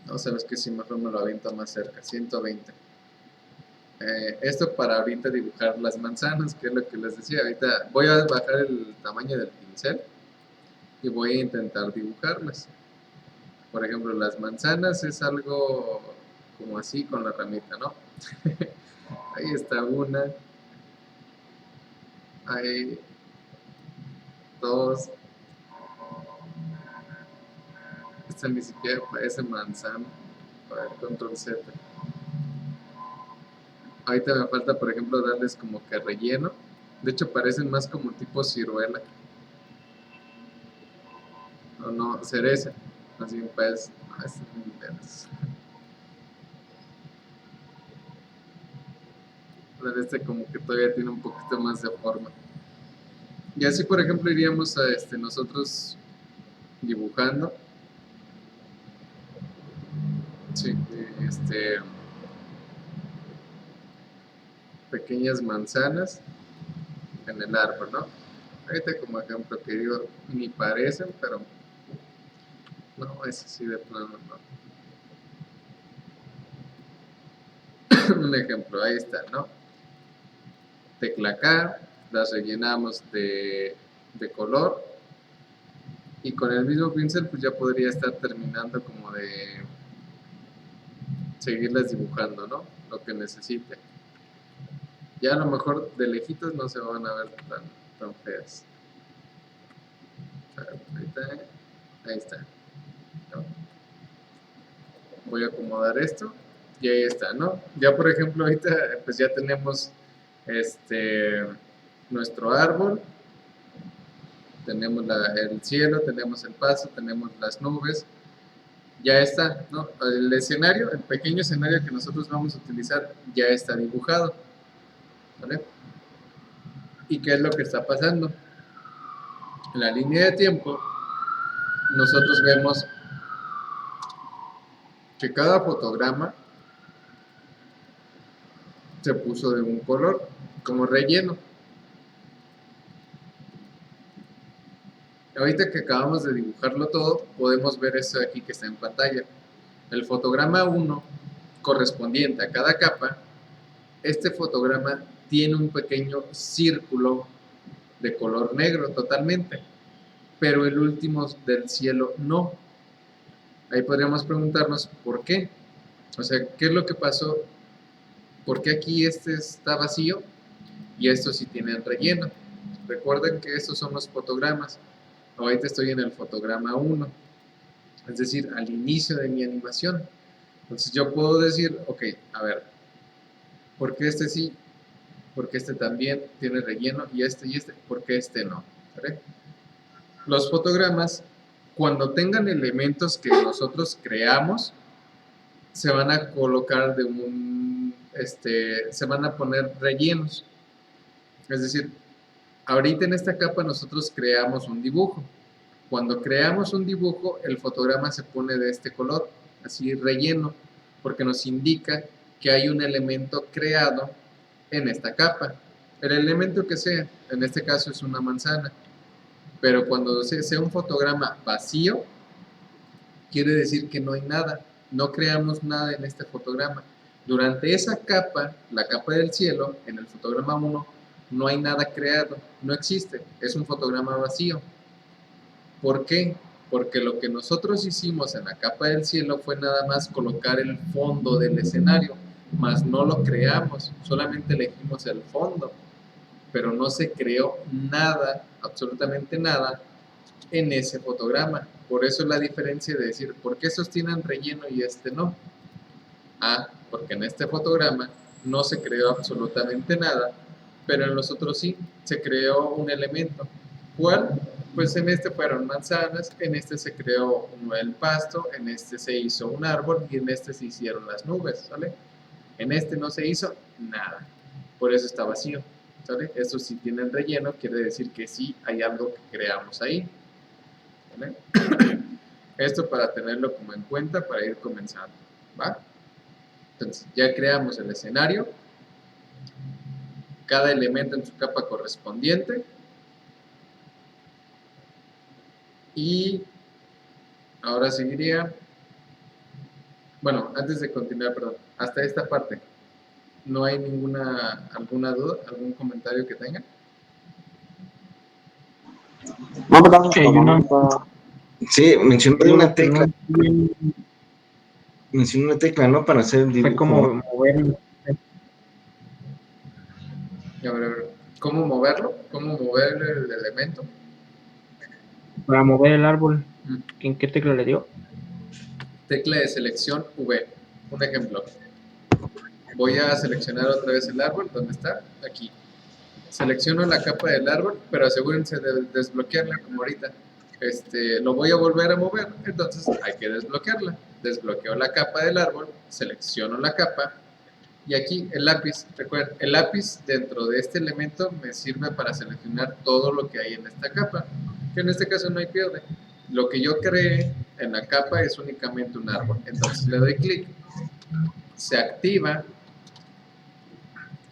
No, sabes que si mejor me lo aviento más cerca, 120. Esto para ahorita dibujar las manzanas, que es lo que les decía. Ahorita voy a bajar el tamaño del pincel y voy a intentar dibujarlas. Por ejemplo, las manzanas es algo como así con la ramita, ¿no? Ahí está una. Hay dos. Esta ni siquiera parece manzana. A ver, control Z. Ahorita me falta, por ejemplo, darles como que relleno. De hecho, parecen más como tipo ciruela. O no, cereza. Así pues, no, este es muy intenso. Este como que todavía tiene un poquito más de forma. Y así, por ejemplo, iríamos a nosotros dibujando. Sí, pequeñas manzanas en el árbol, ¿no? Ahorita como ejemplo que digo, ni parecen, pero no, ese sí de plano no. Un ejemplo, ahí está, ¿no? Tecla K, las rellenamos de color y con el mismo pincel pues ya podría estar terminando como de seguirlas dibujando, ¿no? Lo que necesite. Ya a lo mejor de lejitos no se van a ver tan feas. Ahí está. ¿No? Voy a acomodar esto y ahí está, ¿no? Ya por ejemplo ahorita pues ya tenemos nuestro árbol, tenemos el cielo, tenemos el pasto, tenemos las nubes, ya está, ¿no? El escenario, el pequeño escenario que nosotros vamos a utilizar ya está dibujado, ¿vale? ¿Y qué es lo que está pasando? En la línea de tiempo nosotros vemos que cada fotograma se puso de un color como relleno. Ahorita que acabamos de dibujarlo todo, podemos ver esto aquí que está en pantalla. El fotograma 1 correspondiente a cada capa, este fotograma tiene un pequeño círculo de color negro totalmente, pero el último del cielo no. Ahí podríamos preguntarnos por qué. O sea, ¿qué es lo que pasó? ¿Por qué aquí este está vacío y estos sí tienen relleno? Recuerden que estos son los fotogramas. Ahorita estoy en el fotograma 1, es decir, al inicio de mi animación. Entonces yo puedo decir, ok, a ver, ¿por qué este sí? ¿Por qué este también tiene relleno? Y este, ¿por qué este no? ¿Vale? Los fotogramas, cuando tengan elementos que nosotros creamos, se van a colocar se van a poner rellenos. Es decir, ahorita en esta capa nosotros creamos un dibujo. Cuando creamos un dibujo, el fotograma se pone de este color, así relleno, porque nos indica que hay un elemento creado en esta capa. El elemento que sea, en este caso es una manzana, pero cuando sea un fotograma vacío, quiere decir que no hay nada, no creamos nada en este fotograma. Durante esa capa, la capa del cielo, en el fotograma 1, no hay nada creado, no existe, es un fotograma vacío. ¿Por qué? Porque lo que nosotros hicimos en la capa del cielo fue nada más colocar el fondo del escenario, mas no lo creamos, solamente elegimos el fondo, pero no se creó nada, absolutamente nada, en ese fotograma. Por eso es la diferencia de decir, ¿por qué estos tienen relleno y este no? Ah, porque en este fotograma no se creó absolutamente nada, pero en los otros sí, se creó un elemento. ¿Cuál? Pues en este fueron manzanas, en este se creó el pasto, en este se hizo un árbol y en este se hicieron las nubes, ¿sale? En este no se hizo nada, por eso está vacío, ¿sale? Estos sí tienen relleno, quiere decir que sí hay algo que creamos ahí, ¿vale? Esto para tenerlo como en cuenta para ir comenzando, ¿va? Entonces, ya creamos el escenario, cada elemento en su capa correspondiente, y ahora seguiría, bueno, antes de continuar, perdón, hasta esta parte, ¿no hay alguna duda, algún comentario que tengan? No, perdón, Sí, no. Sí, mencionó Creo una que tecla, no mencionó una tecla, ¿no? Para hacer el fue dibujo. como mover. A ver, ¿cómo moverlo? ¿Cómo mover el elemento? Para mover el árbol. ¿En qué tecla le dio? Tecla de selección V. Un ejemplo. Voy a seleccionar otra vez el árbol. ¿Dónde está? Aquí. Selecciono la capa del árbol, pero asegúrense de desbloquearla como ahorita. Lo voy a volver a mover, entonces hay que desbloquearla. Desbloqueo la capa del árbol, selecciono la capa y aquí el lápiz. Recuerden, el lápiz dentro de este elemento me sirve para seleccionar todo lo que hay en esta capa, que en este caso no hay pierde. Lo que yo creé en la capa es únicamente un árbol, entonces le doy clic, se activa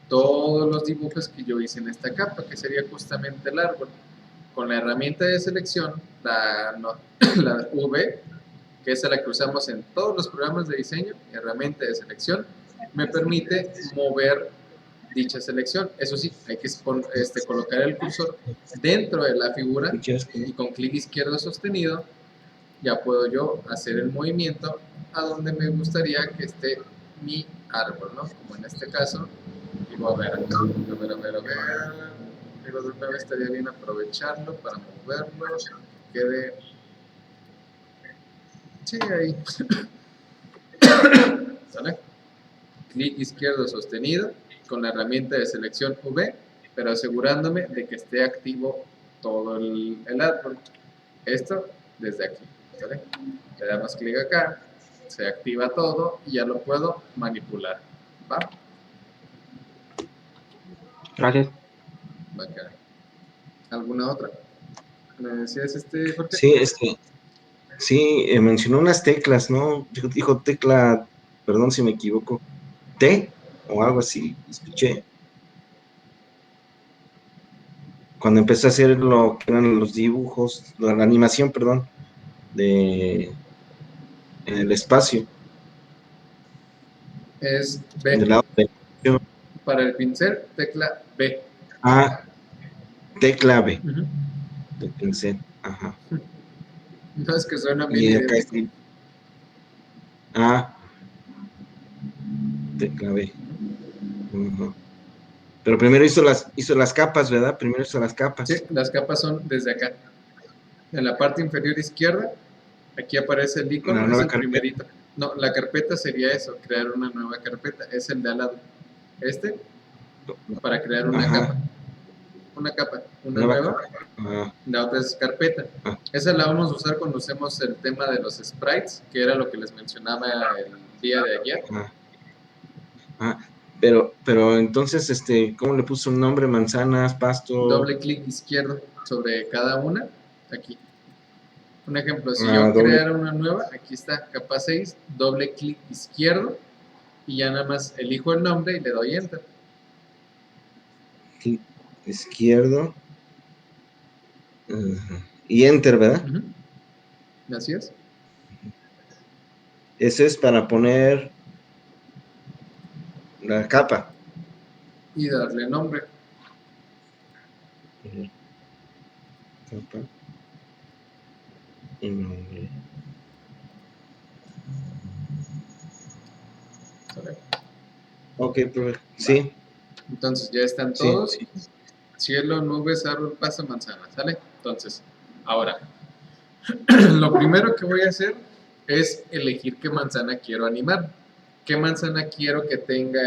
todos los dibujos que yo hice en esta capa, que sería justamente el árbol. Con la herramienta de selección, la V, que es la que usamos en todos los programas de diseño, herramienta de selección, me permite mover dicha selección. Eso sí, hay que colocar el cursor dentro de la figura y con clic izquierdo sostenido ya puedo yo hacer el movimiento a donde me gustaría que esté mi árbol, ¿no? Como en este caso, digo, a ver, digo, de una vez estaría bien aprovecharlo para moverlo, que quede, sí, ahí, ¿sale? Clic izquierdo sostenido con la herramienta de selección V, pero asegurándome de que esté activo todo el árbol. Esto desde aquí, ¿sale? Le damos clic acá, se activa todo y ya lo puedo manipular, ¿va? Gracias. ¿Alguna otra? ¿Me decías, Jorge? Sí, sí, mencionó unas teclas, ¿no? Dijo tecla, perdón si me equivoco, T o algo así, escuché. cuando empecé a hacer lo que eran los dibujos, la animación, perdón, de en el espacio, Es del B. lado de Para el pincel, tecla B. tecla B, Ujú. del pincel, ajá. No, es que suena bien Y acá idéntico. está A, tecla B. Ujú. Pero primero hizo las capas, ¿verdad? Primero hizo las Sí, capas. las capas son desde acá. En la parte inferior izquierda, aquí aparece el La icono, es nueva el carpeta. primerito. No, la carpeta sería eso, crear una nueva carpeta. Es el de al lado. Este, para crear una Ajá. capa. Una capa, una Nueva nueva. capa. Ah, La otra es carpeta. ah, Esa la vamos a usar cuando usemos el tema de los sprites, que era lo que les mencionaba el día de ayer. ah, ah. Pero entonces, ¿cómo le puso un nombre? Manzanas, pasto. Doble clic izquierdo sobre cada una, aquí. Un ejemplo, si yo Doble. creara una nueva, aquí está, capa 6, doble clic izquierdo y ya nada más elijo el nombre y le doy enter. Clic izquierdo. Y enter, ¿verdad? Ujú. Así es. Ese es para poner la capa. Y darle nombre. Capa. Y nombre. ¿Sale? Ok, profe. Sí, Entonces ya están sí, todos. sí. Cielo, nubes, árbol, paso, manzana. ¿Sale? Entonces, ahora, lo primero que voy a hacer es elegir qué manzana quiero animar. ¿Qué manzana quiero que tenga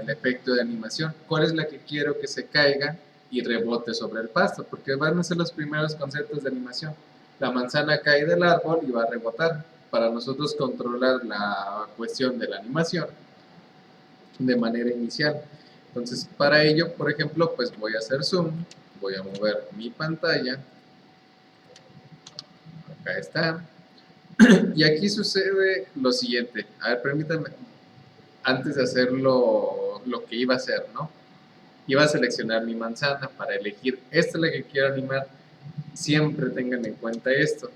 el efecto de animación? ¿Cuál es la que quiero que se caiga y rebote sobre el pasto? Porque van a ser los primeros conceptos de animación. La manzana cae del árbol y va a rebotar. Para nosotros controlar la cuestión de la animación de manera inicial. Entonces, para ello, por ejemplo, pues voy a hacer zoom, voy a mover mi pantalla. Acá está. Y aquí sucede lo siguiente. A ver, permítanme, antes de hacer lo que iba a hacer, ¿no? Iba a seleccionar mi manzana para elegir, esta es la que quiero animar. Siempre tengan en cuenta esto.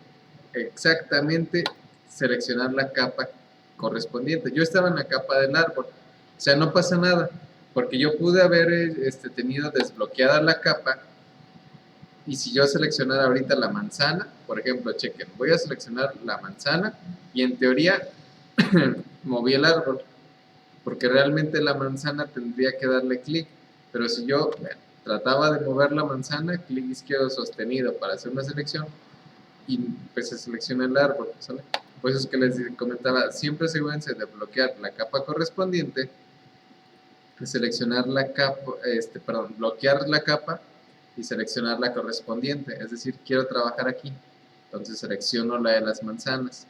Exactamente seleccionar la capa correspondiente. Yo estaba en la capa del árbol. O sea, no pasa nada, porque yo pude haber tenido desbloqueada la capa. Y si yo seleccionara ahorita la manzana, por ejemplo, chequen, voy a seleccionar la manzana y en teoría moví el árbol, porque realmente la manzana tendría que darle clic, pero si yo trataba de mover la manzana, clic izquierdo sostenido para hacer una selección y pues se selecciona el árbol, ¿sale? Por eso es que les comentaba, siempre asegúrense de bloquear la capa correspondiente, de seleccionar la capa, bloquear la capa y seleccionar la correspondiente, es decir, quiero trabajar aquí, entonces selecciono la de las manzanas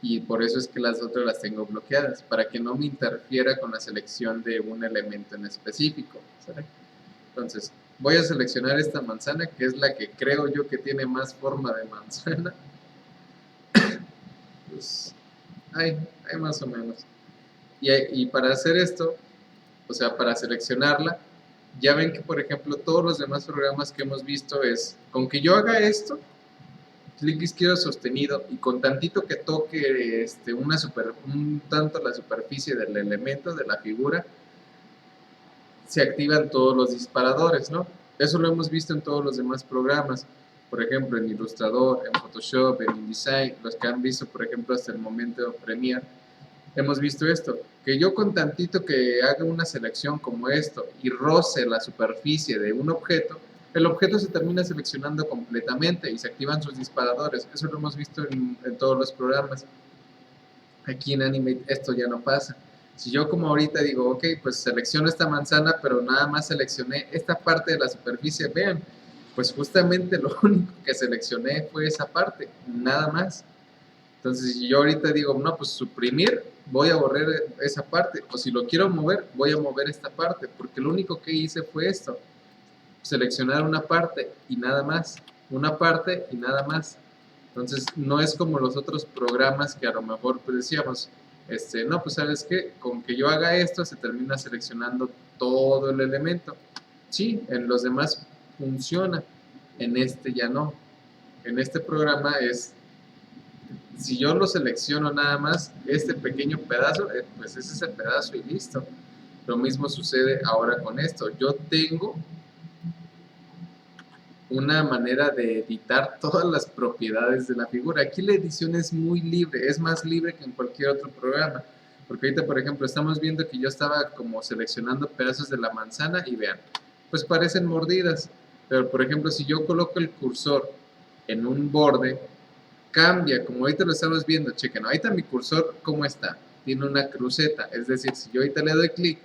y por eso es que las otras las tengo bloqueadas, para que no me interfiera con la selección de un elemento en específico, ¿sale? Entonces, voy a seleccionar esta manzana, que es la que creo yo que tiene más forma de manzana. Pues, hay más o menos. Y para hacer esto, o sea, para seleccionarla, ya ven que, por ejemplo, todos los demás programas que hemos visto es, con que yo haga esto, clic izquierdo sostenido y con tantito que toque un tanto la superficie del elemento, de la figura, se activan todos los disparadores, ¿no? Eso lo hemos visto en todos los demás programas, por ejemplo, en Illustrator, en Photoshop, en InDesign, los que han visto, por ejemplo, hasta el momento Premiere, hemos visto esto, que yo con tantito que haga una selección como esto y roce la superficie de un objeto, el objeto se termina seleccionando completamente y se activan sus disparadores. Eso lo hemos visto en todos los programas. Aquí en Animate esto ya no pasa. Si yo como ahorita digo, ok, pues selecciono esta manzana, pero nada más seleccioné esta parte de la superficie, vean, pues justamente lo único que seleccioné fue esa parte, nada más. Entonces, si yo ahorita digo, no, pues suprimir, voy a borrar esa parte, o si lo quiero mover, voy a mover esta parte, porque lo único que hice fue esto, seleccionar una parte y nada más, una parte y nada más. Entonces, no es como los otros programas que a lo mejor pues decíamos, no, pues sabes qué, con que yo haga esto se termina seleccionando todo el elemento. Sí, en los demás funciona, En este ya no. En este programa es, si yo lo selecciono nada más, este pequeño pedazo, pues es ese pedazo y listo. Lo mismo sucede ahora con esto. Yo tengo una manera de editar todas las propiedades de la figura. Aquí la edición es muy libre, es más libre que en cualquier otro programa. Porque ahorita, por ejemplo, estamos viendo que yo estaba como seleccionando pedazos de la manzana y vean, pues parecen mordidas. Pero, por ejemplo, si yo coloco el cursor en un borde, cambia, como ahorita lo estamos viendo, chequen, ahorita mi cursor, ¿cómo está? Tiene una cruceta, es decir, si yo ahorita le doy clic,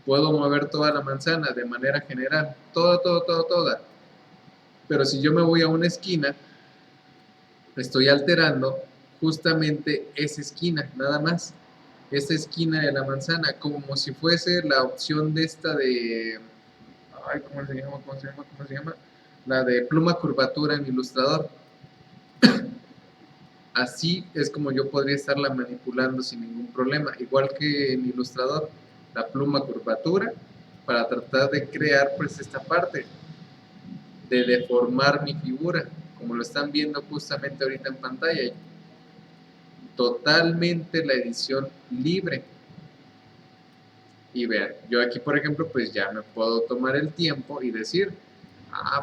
puedo mover toda la manzana de manera general, toda. Pero si yo me voy a una esquina, estoy alterando justamente esa esquina, nada más. Esa esquina de la manzana, como si fuese la opción de esta de... Ay, ¿cómo se llama? La de pluma curvatura en Illustrator. Así es como yo podría estarla manipulando sin ningún problema. Igual que en Illustrator, la pluma curvatura, para tratar de crear pues esta parte, de deformar mi figura, como lo están viendo justamente ahorita en pantalla. Totalmente la edición libre. Y vean, yo aquí por ejemplo pues ya me puedo tomar el tiempo y decir,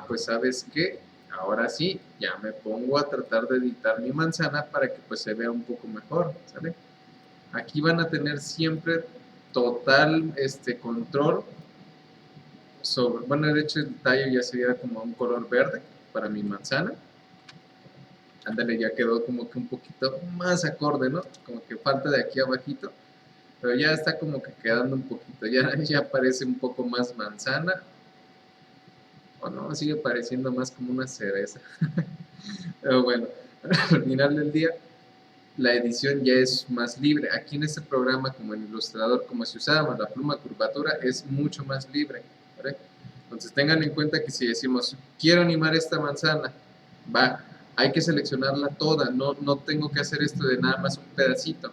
pues sabes qué, ahora sí, ya me pongo a tratar de editar mi manzana para que pues se vea un poco mejor, ¿sale? Aquí van a tener siempre total control sobre, bueno, de hecho el tallo ya sería como un color verde para mi manzana. Ándale, ya quedó como que un poquito más acorde, ¿no? Como que falta de aquí abajito, pero ya está como que quedando un poquito, ya parece un poco más manzana, o no, sigue pareciendo más como una cereza. Pero bueno, al final del día, la edición ya es más libre. Aquí en este programa, como en Illustrator, como si usáramos la pluma curvatura, es mucho más libre, ¿vale? Entonces tengan en cuenta que si decimos, quiero animar esta manzana, hay que seleccionarla toda, no tengo que hacer esto de nada más un pedacito,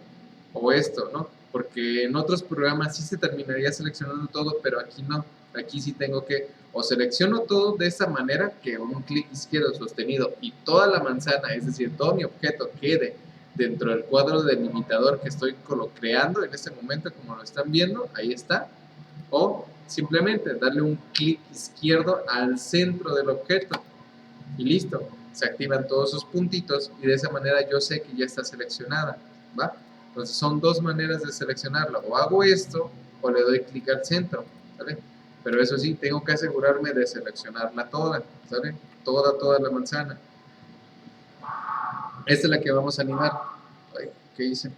o esto, ¿no? Porque en otros programas sí se terminaría seleccionando todo, pero aquí no. Aquí sí tengo que, o selecciono todo de esa manera, que un clic izquierdo sostenido y toda la manzana, es decir, todo mi objeto quede dentro del cuadro delimitador que estoy creando en este momento, como lo están viendo, ahí está. O simplemente darle un clic izquierdo al centro del objeto y listo, se activan todos sus puntitos y de esa manera yo sé que ya está seleccionada, ¿va? Entonces son dos maneras de seleccionarla, o hago esto o le doy clic al centro, ¿vale? Pero eso sí, tengo que asegurarme de seleccionarla toda, ¿sale? Toda la manzana. Esta es la que vamos a animar. Ay, ¿qué hice?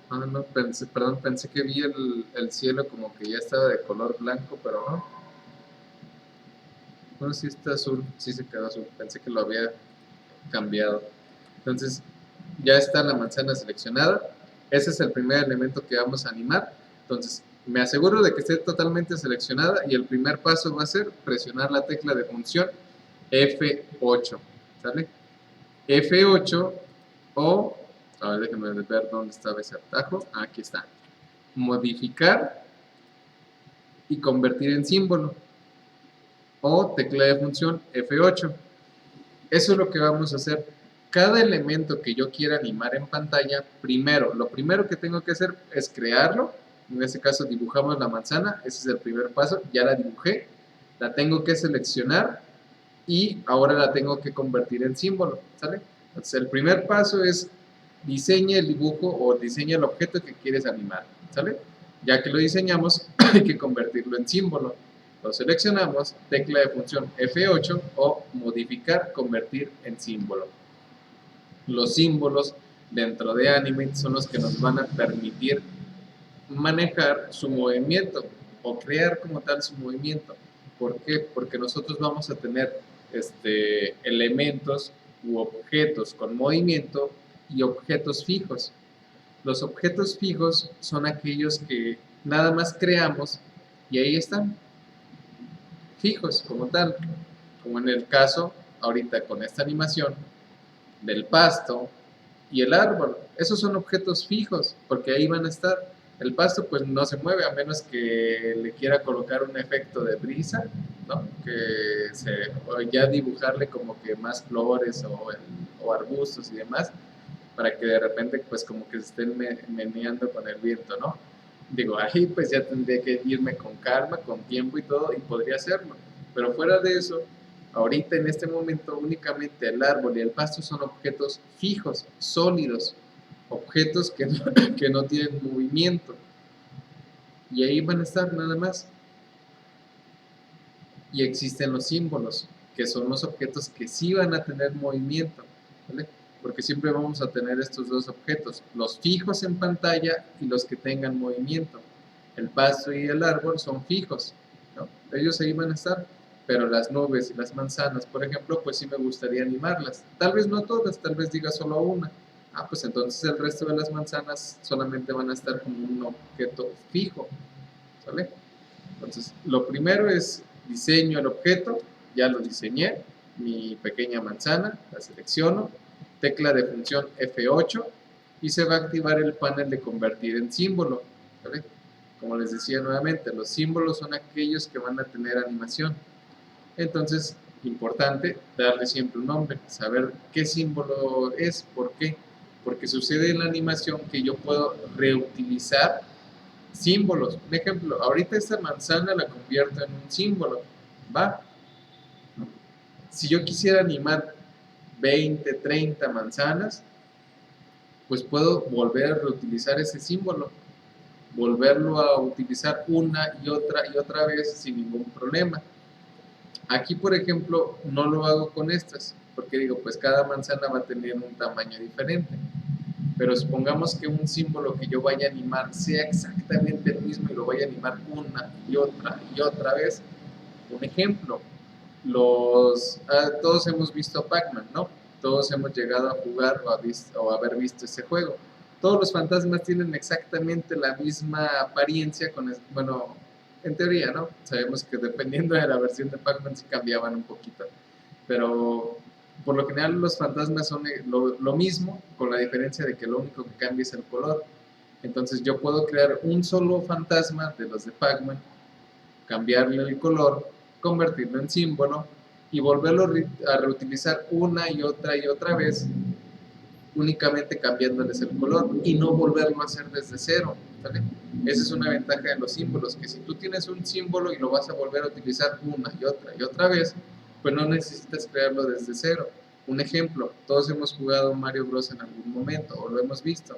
No, pensé que vi el cielo como que ya estaba de color blanco, pero no. Bueno, sí está azul, sí se quedó azul, pensé que lo había cambiado. Entonces, ya está la manzana seleccionada. Ese es el primer elemento que vamos a animar. Entonces, me aseguro de que esté totalmente seleccionada y el primer paso va a ser presionar la tecla de función F8, ¿sale? F8 o, a ver, déjenme ver dónde estaba ese atajo. Aquí está. Modificar y convertir en símbolo. O tecla de función F8. Eso es lo que vamos a hacer. Cada elemento que yo quiera animar en pantalla, lo primero que tengo que hacer es crearlo. En este caso dibujamos la manzana, ese es el primer paso, ya la dibujé, la tengo que seleccionar y ahora la tengo que convertir en símbolo, ¿sale? Entonces el primer paso es diseña el dibujo o diseña el objeto que quieres animar, ¿sale? Ya que lo diseñamos, hay que convertirlo en símbolo. Lo seleccionamos, tecla de función F8 o modificar, convertir en símbolo. Los símbolos dentro de Animate son los que nos van a permitir manejar su movimiento o crear como tal su movimiento. ¿Por qué? Porque nosotros vamos a tener elementos u objetos con movimiento y objetos fijos. Los objetos fijos son aquellos que nada más creamos y ahí están, fijos como tal, como en el caso ahorita con esta animación del pasto y el árbol. Esos son objetos fijos porque ahí van a estar. El pasto pues no se mueve a menos que le quiera colocar un efecto de brisa ¿no? O ya dibujarle como que más flores o arbustos y demás, para que de repente pues como que se estén meneando con el viento, ¿no? Digo, ahí pues ya tendría que irme con calma, con tiempo y todo, y podría hacerlo. Pero fuera de eso, ahorita en este momento únicamente el árbol y el pasto son objetos fijos, sólidos, objetos que no tienen movimiento. Y ahí van a estar nada más. Y existen los símbolos, que son los objetos que sí van a tener movimiento, ¿vale? Porque siempre vamos a tener estos dos objetos, los fijos en pantalla y los que tengan movimiento. El pasto y el árbol son fijos, ¿no? Ellos ahí van a estar, pero las nubes y las manzanas, por ejemplo, pues sí me gustaría animarlas. Tal vez no todas, tal vez diga solo una. Pues entonces el resto de las manzanas solamente van a estar como un objeto fijo, ¿sale? Entonces, lo primero es diseño el objeto, ya lo diseñé, mi pequeña manzana, la selecciono, tecla de función F8 y se va a activar el panel de convertir en símbolo, ¿vale? Como les decía nuevamente, los símbolos son aquellos que van a tener animación. Entonces, importante darle siempre un nombre, saber qué símbolo es, ¿por qué? Porque sucede en la animación que yo puedo reutilizar símbolos. Un ejemplo, ahorita esta manzana la convierto en un símbolo, ¿va? Si yo quisiera animar 20, 30 manzanas, pues puedo volver a reutilizar ese símbolo, volverlo a utilizar una y otra vez sin ningún problema. Aquí, por ejemplo, no lo hago con estas, porque digo, pues cada manzana va a tener un tamaño diferente. Pero supongamos que un símbolo que yo vaya a animar sea exactamente el mismo y lo vaya a animar una y otra vez. Un ejemplo, todos hemos visto Pac-Man, ¿no? Todos hemos llegado a jugar o haber visto ese juego. Todos los fantasmas tienen exactamente la misma apariencia, bueno, en teoría, ¿no? Sabemos que dependiendo de la versión de Pac-Man sí cambiaban un poquito, pero por lo general los fantasmas son lo mismo, con la diferencia de que lo único que cambia es el color. Entonces yo puedo crear un solo fantasma de los de Pac-Man, cambiarle el color, convertirlo en símbolo y volverlo a reutilizar una y otra vez, únicamente cambiándoles el color y no volverlo a hacer desde cero, ¿vale? Esa es una ventaja de los símbolos, que si tú tienes un símbolo y lo vas a volver a utilizar una y otra vez, pues no necesitas crearlo desde cero. Un ejemplo, todos hemos jugado Mario Bros en algún momento o lo hemos visto.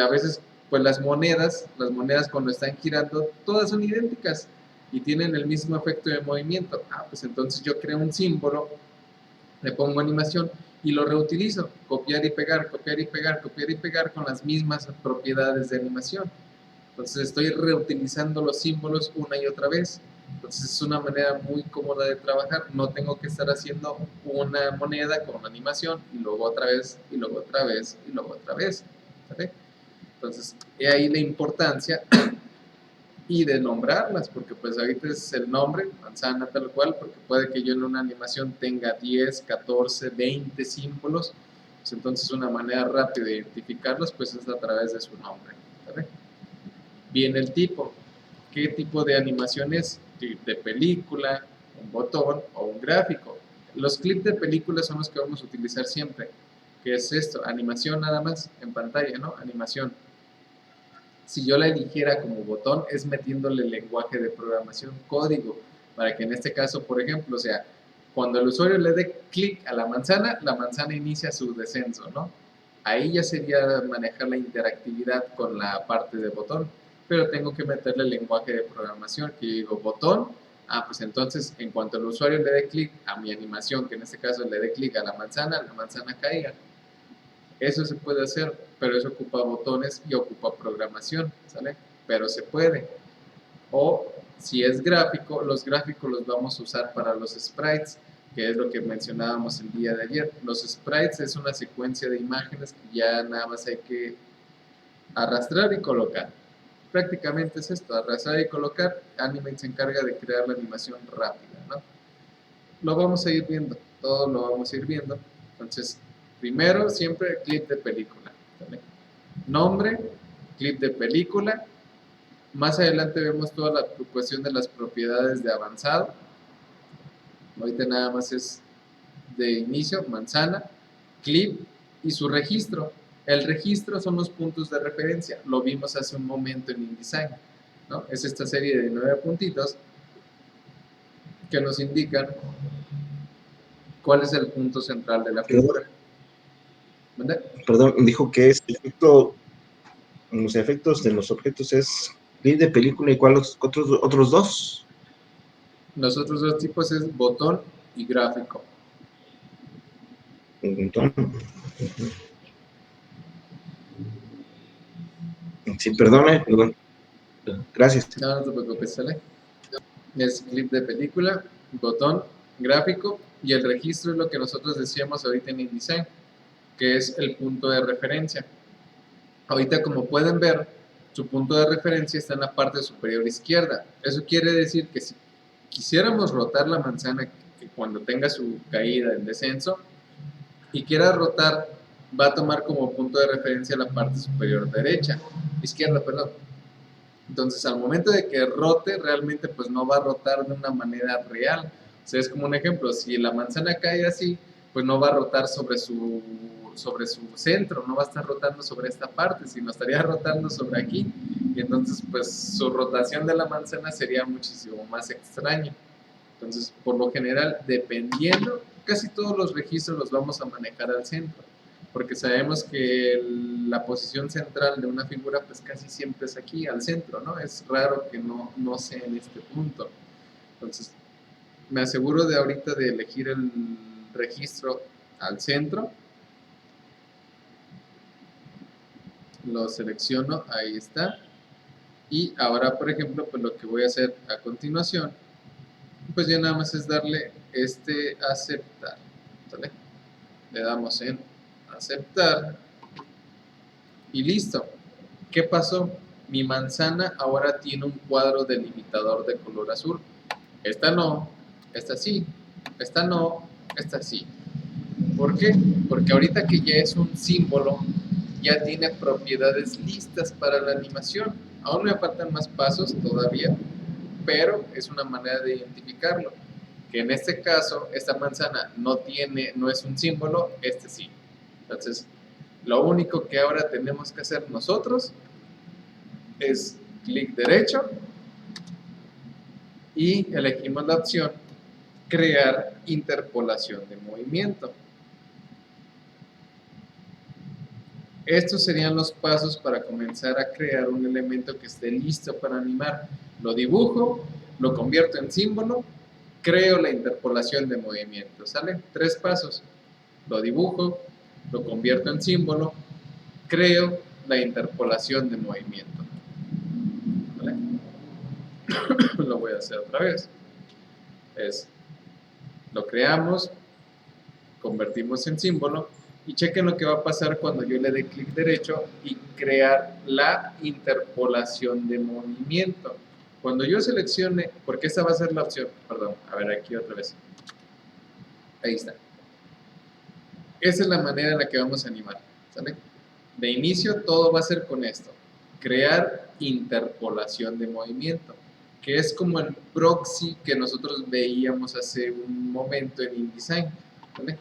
A veces, pues las monedas cuando están girando, todas son idénticas y tienen el mismo efecto de movimiento. Pues entonces yo creo un símbolo, le pongo animación y lo reutilizo, copiar y pegar, copiar y pegar, copiar y pegar con las mismas propiedades de animación. Entonces estoy reutilizando los símbolos una y otra vez. Entonces es una manera muy cómoda de trabajar. No tengo que estar haciendo una moneda con animación y luego otra vez, y luego otra vez, y luego otra vez. ¿Vale? Entonces, he ahí la importancia y de nombrarlas, porque pues ahorita es el nombre, manzana tal cual, porque puede que yo en una animación tenga 10, 14, 20 símbolos, pues entonces una manera rápida de identificarlos pues es a través de su nombre. ¿Vale? Viene el tipo. ¿Qué tipo de animación es? De película, un botón o un gráfico. Los clips de película son los que vamos a utilizar siempre. ¿Qué es esto? Animación nada más, en pantalla, ¿no? Animación. Si yo la eligiera como botón, es metiéndole el lenguaje de programación, código, para que en este caso, por ejemplo, o sea, cuando el usuario le dé clic a la manzana inicia su descenso, ¿no? Ahí ya sería manejar la interactividad con la parte de botón, pero tengo que meterle el lenguaje de programación, que digo botón, pues entonces en cuanto el usuario le dé clic a mi animación, que en este caso le dé clic a la manzana caiga. Eso se puede hacer, pero eso ocupa botones y ocupa programación, ¿sale? Pero se puede. O si es gráfico, los gráficos los vamos a usar para los sprites, que es lo que mencionábamos el día de ayer. Los sprites es una secuencia de imágenes que ya nada más hay que arrastrar y colocar. Prácticamente es esto, arrastrar y colocar. Animate se encarga de crear la animación rápida, ¿no? Lo vamos a ir viendo, todo lo vamos a ir viendo. Entonces, primero siempre clip de película, ¿vale? Nombre, clip de película. Más adelante vemos toda la cuestión de las propiedades de avanzado, Ahorita nada más es de inicio, manzana, clip y su registro. El registro son los puntos de referencia, lo vimos hace un momento en InDesign, ¿no? Es esta serie de 9 puntitos que nos indican cuál es el punto central de la figura. ¿Vale? Perdón, dijo que es efecto, los efectos de los objetos es clip de película y cuáles otros dos. Los otros dos tipos es botón y gráfico. Entonces, sí, perdón. Gracias. No, no te preocupes, ¿sale? Es clip de película, botón, gráfico y el registro es lo que nosotros decíamos ahorita en InDesign, que es el punto de referencia. Ahorita, como pueden ver, su punto de referencia está en la parte superior izquierda. Eso quiere decir que si quisiéramos rotar la manzana que cuando tenga su caída en descenso y quiera rotar, va a tomar como punto de referencia la parte superior derecha, izquierda, perdón. Entonces, al momento de que rote, realmente pues no va a rotar de una manera real. O sea, es como un ejemplo, si la manzana cae así, pues no va a rotar sobre su centro, no va a estar rotando sobre esta parte, sino estaría rotando sobre aquí. Y entonces, pues su rotación de la manzana sería muchísimo más extraña. Entonces, por lo general, dependiendo, casi todos los registros los vamos a manejar al centro, porque sabemos que la posición central de una figura pues casi siempre es aquí, al centro, ¿no? Es raro que no sea en este punto. Entonces, me aseguro de ahorita de elegir el registro al centro. Lo selecciono, ahí está. Y ahora, por ejemplo, pues lo que voy a hacer a continuación, pues ya nada más es darle aceptar, ¿vale? Le damos en aceptar y listo. ¿Qué pasó? Mi manzana ahora tiene un cuadro delimitador de color azul. Esta no, esta sí, esta no, esta sí. ¿Por qué? Porque ahorita que ya es un símbolo, ya tiene propiedades listas para la animación. Aún me faltan más pasos todavía, pero es una manera de identificarlo. Que en este caso, esta manzana no es un símbolo, este sí. Entonces, lo único que ahora tenemos que hacer nosotros es clic derecho y elegimos la opción crear interpolación de movimiento. Estos serían los pasos para comenzar a crear un elemento que esté listo para animar. Lo dibujo, lo convierto en símbolo, creo la interpolación de movimiento. ¿Sale? 3 pasos. Lo dibujo, lo convierto en símbolo, creo la interpolación de movimiento. ¿Vale? Lo voy a hacer otra vez. Lo creamos, convertimos en símbolo y chequen lo que va a pasar cuando yo le dé clic derecho y crear la interpolación de movimiento. Cuando yo seleccione, porque esta va a ser la opción, perdón, a ver aquí otra vez. Ahí está. Esa es la manera en la que vamos a animar, ¿sale? De inicio todo va a ser con esto, crear interpolación de movimiento, que es como el proxy que nosotros veíamos hace un momento en InDesign, ¿vale?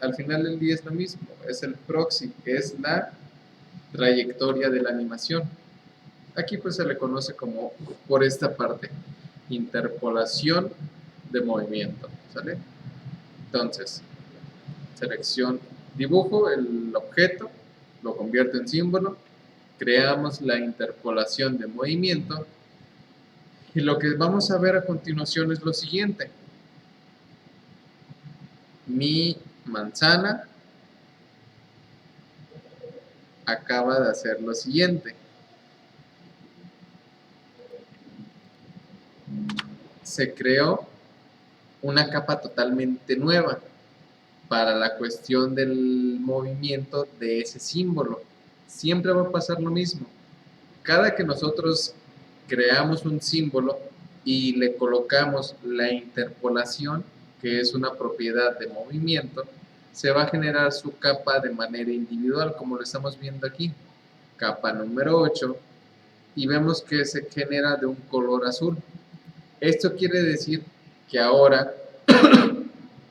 Al final del día es lo mismo, es el proxy, es la trayectoria de la animación. Aquí pues se le conoce como, por esta parte, interpolación de movimiento, ¿sale? Entonces, selección, dibujo el objeto, lo convierto en símbolo, creamos la interpolación de movimiento y lo que vamos a ver a continuación es lo siguiente. Mi manzana acaba de hacer lo siguiente. Se creó una capa totalmente nueva para la cuestión del movimiento de ese símbolo. Siempre va a pasar lo mismo. Cada que nosotros creamos un símbolo y le colocamos la interpolación, que es una propiedad de movimiento, se va a generar su capa de manera individual, como lo estamos viendo aquí. Capa número 8, y vemos que se genera de un color azul. Esto quiere decir que ahora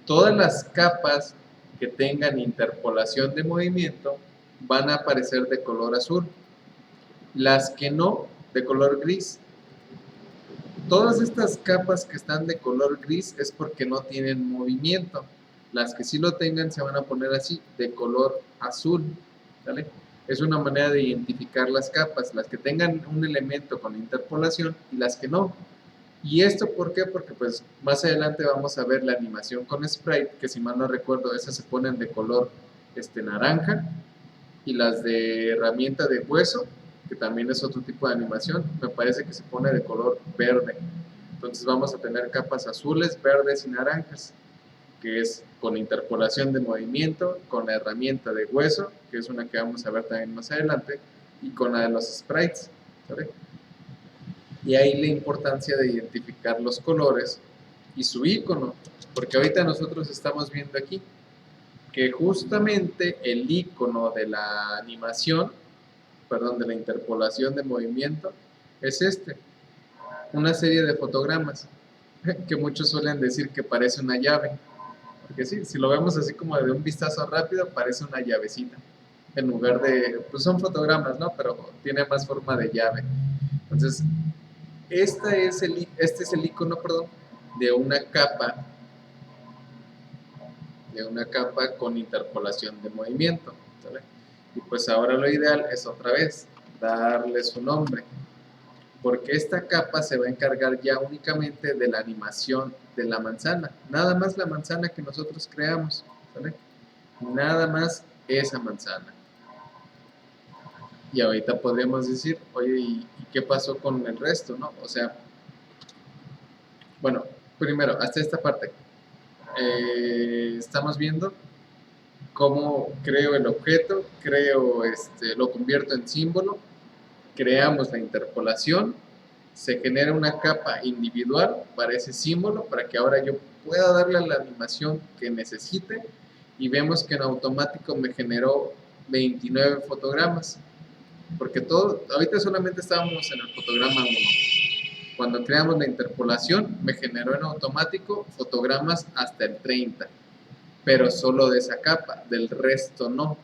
todas las capas que tengan interpolación de movimiento van a aparecer de color azul, las que no, de color gris. Todas estas capas que están de color gris es porque no tienen movimiento. Las que sí lo tengan se van a poner así, de color azul, ¿vale? Es una manera de identificar las capas, las que tengan un elemento con interpolación y las que no. ¿Y esto por qué? Porque pues más adelante vamos a ver la animación con sprite, que si mal no recuerdo, esas se ponen de color naranja, y las de herramienta de hueso, que también es otro tipo de animación, me parece que se pone de color verde. Entonces vamos a tener capas azules, verdes y naranjas, que es con interpolación de movimiento, con la herramienta de hueso, que es una que vamos a ver también más adelante, y con la de los sprites, ¿sabes? Y ahí la importancia de identificar los colores y su icono, porque ahorita nosotros estamos viendo aquí que justamente el icono de la animación, perdón, de la interpolación de movimiento, es una serie de fotogramas, que muchos suelen decir que parece una llave, porque sí, si lo vemos así como de un vistazo rápido, parece una llavecita, en lugar de, pues son fotogramas, ¿no? Pero tiene más forma de llave. Entonces, este es el icono, perdón, de una capa con interpolación de movimiento, ¿sale? Y pues ahora lo ideal es otra vez darle su nombre, porque esta capa se va a encargar ya únicamente de la animación de la manzana, nada más la manzana que nosotros creamos, ¿sale? Nada más esa manzana. Y ahorita podríamos decir, oye, ¿y qué pasó con el resto, no? O sea, bueno, primero, hasta esta parte, estamos viendo cómo creo el objeto, lo convierto en símbolo, creamos la interpolación, se genera una capa individual para ese símbolo, para que ahora yo pueda darle la animación que necesite, y vemos que en automático me generó 29 fotogramas, porque ahorita solamente estábamos en el fotograma 1. Cuando creamos la interpolación, me generó en automático fotogramas hasta el 30, pero solo de esa capa, del resto no.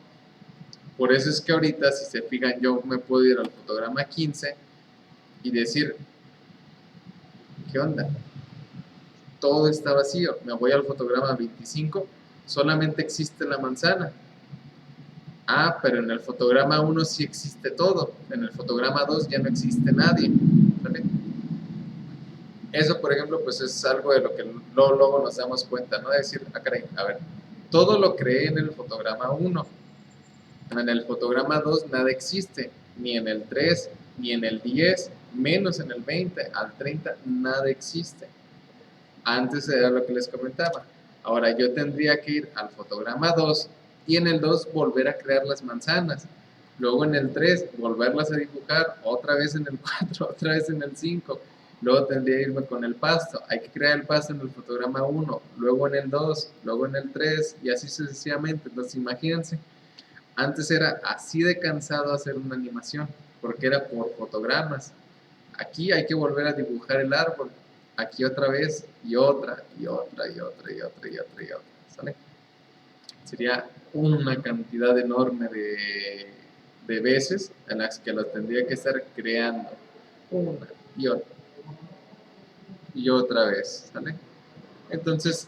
Por eso es que ahorita, si se fijan, yo me puedo ir al fotograma 15 y decir, ¿qué onda? Todo está vacío. Me voy al fotograma 25, solamente existe la manzana. Ah, pero en el fotograma 1 sí existe todo. En el fotograma 2 ya no existe nadie. ¿Vale? Eso, por ejemplo, pues es algo de lo que luego nos damos cuenta, ¿no? De decir, caray, a ver, todo lo creé en el fotograma 1. En el fotograma 2 nada existe, ni en el 3, ni en el 10, menos en el 20, al 30 nada existe. Antes era lo que les comentaba. Ahora yo tendría que ir al fotograma 2 y en el 2 volver a crear las manzanas. Luego en el 3 volverlas a dibujar, otra vez en el 4, otra vez en el 5. Luego tendría que irme con el pasto. Hay que crear el pasto en el fotograma 1, luego en el 2, luego en el 3 y así sucesivamente. Entonces imagínense. Antes era así de cansado hacer una animación, porque era por fotogramas. Aquí hay que volver a dibujar el árbol, aquí otra vez, y otra, y otra, y otra, y otra, y otra, y otra, ¿sale? Sería una cantidad enorme de veces en las que lo tendría que estar creando, una y otra vez, ¿sale? Entonces,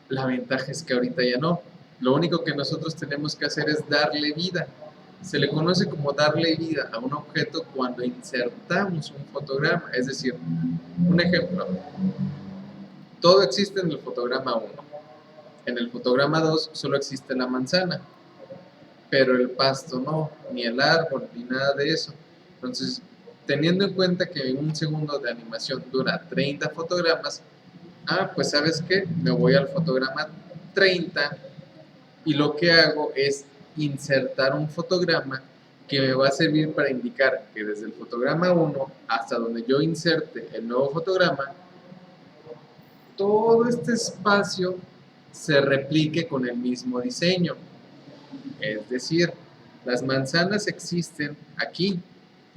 la ventaja es que ahorita ya no. Lo único que nosotros tenemos que hacer es darle vida. Se le conoce como darle vida a un objeto cuando insertamos un fotograma. Es decir, un ejemplo, todo existe en el fotograma 1. En el fotograma 2 solo existe la manzana, pero el pasto no, ni el árbol, ni nada de eso. Entonces, teniendo en cuenta que un segundo de animación dura 30 fotogramas, pues ¿sabes qué? Me voy al fotograma 30 y lo que hago es insertar un fotograma que me va a servir para indicar que desde el fotograma 1 hasta donde yo inserte el nuevo fotograma, todo este espacio se replique con el mismo diseño. Es decir, las manzanas existen aquí,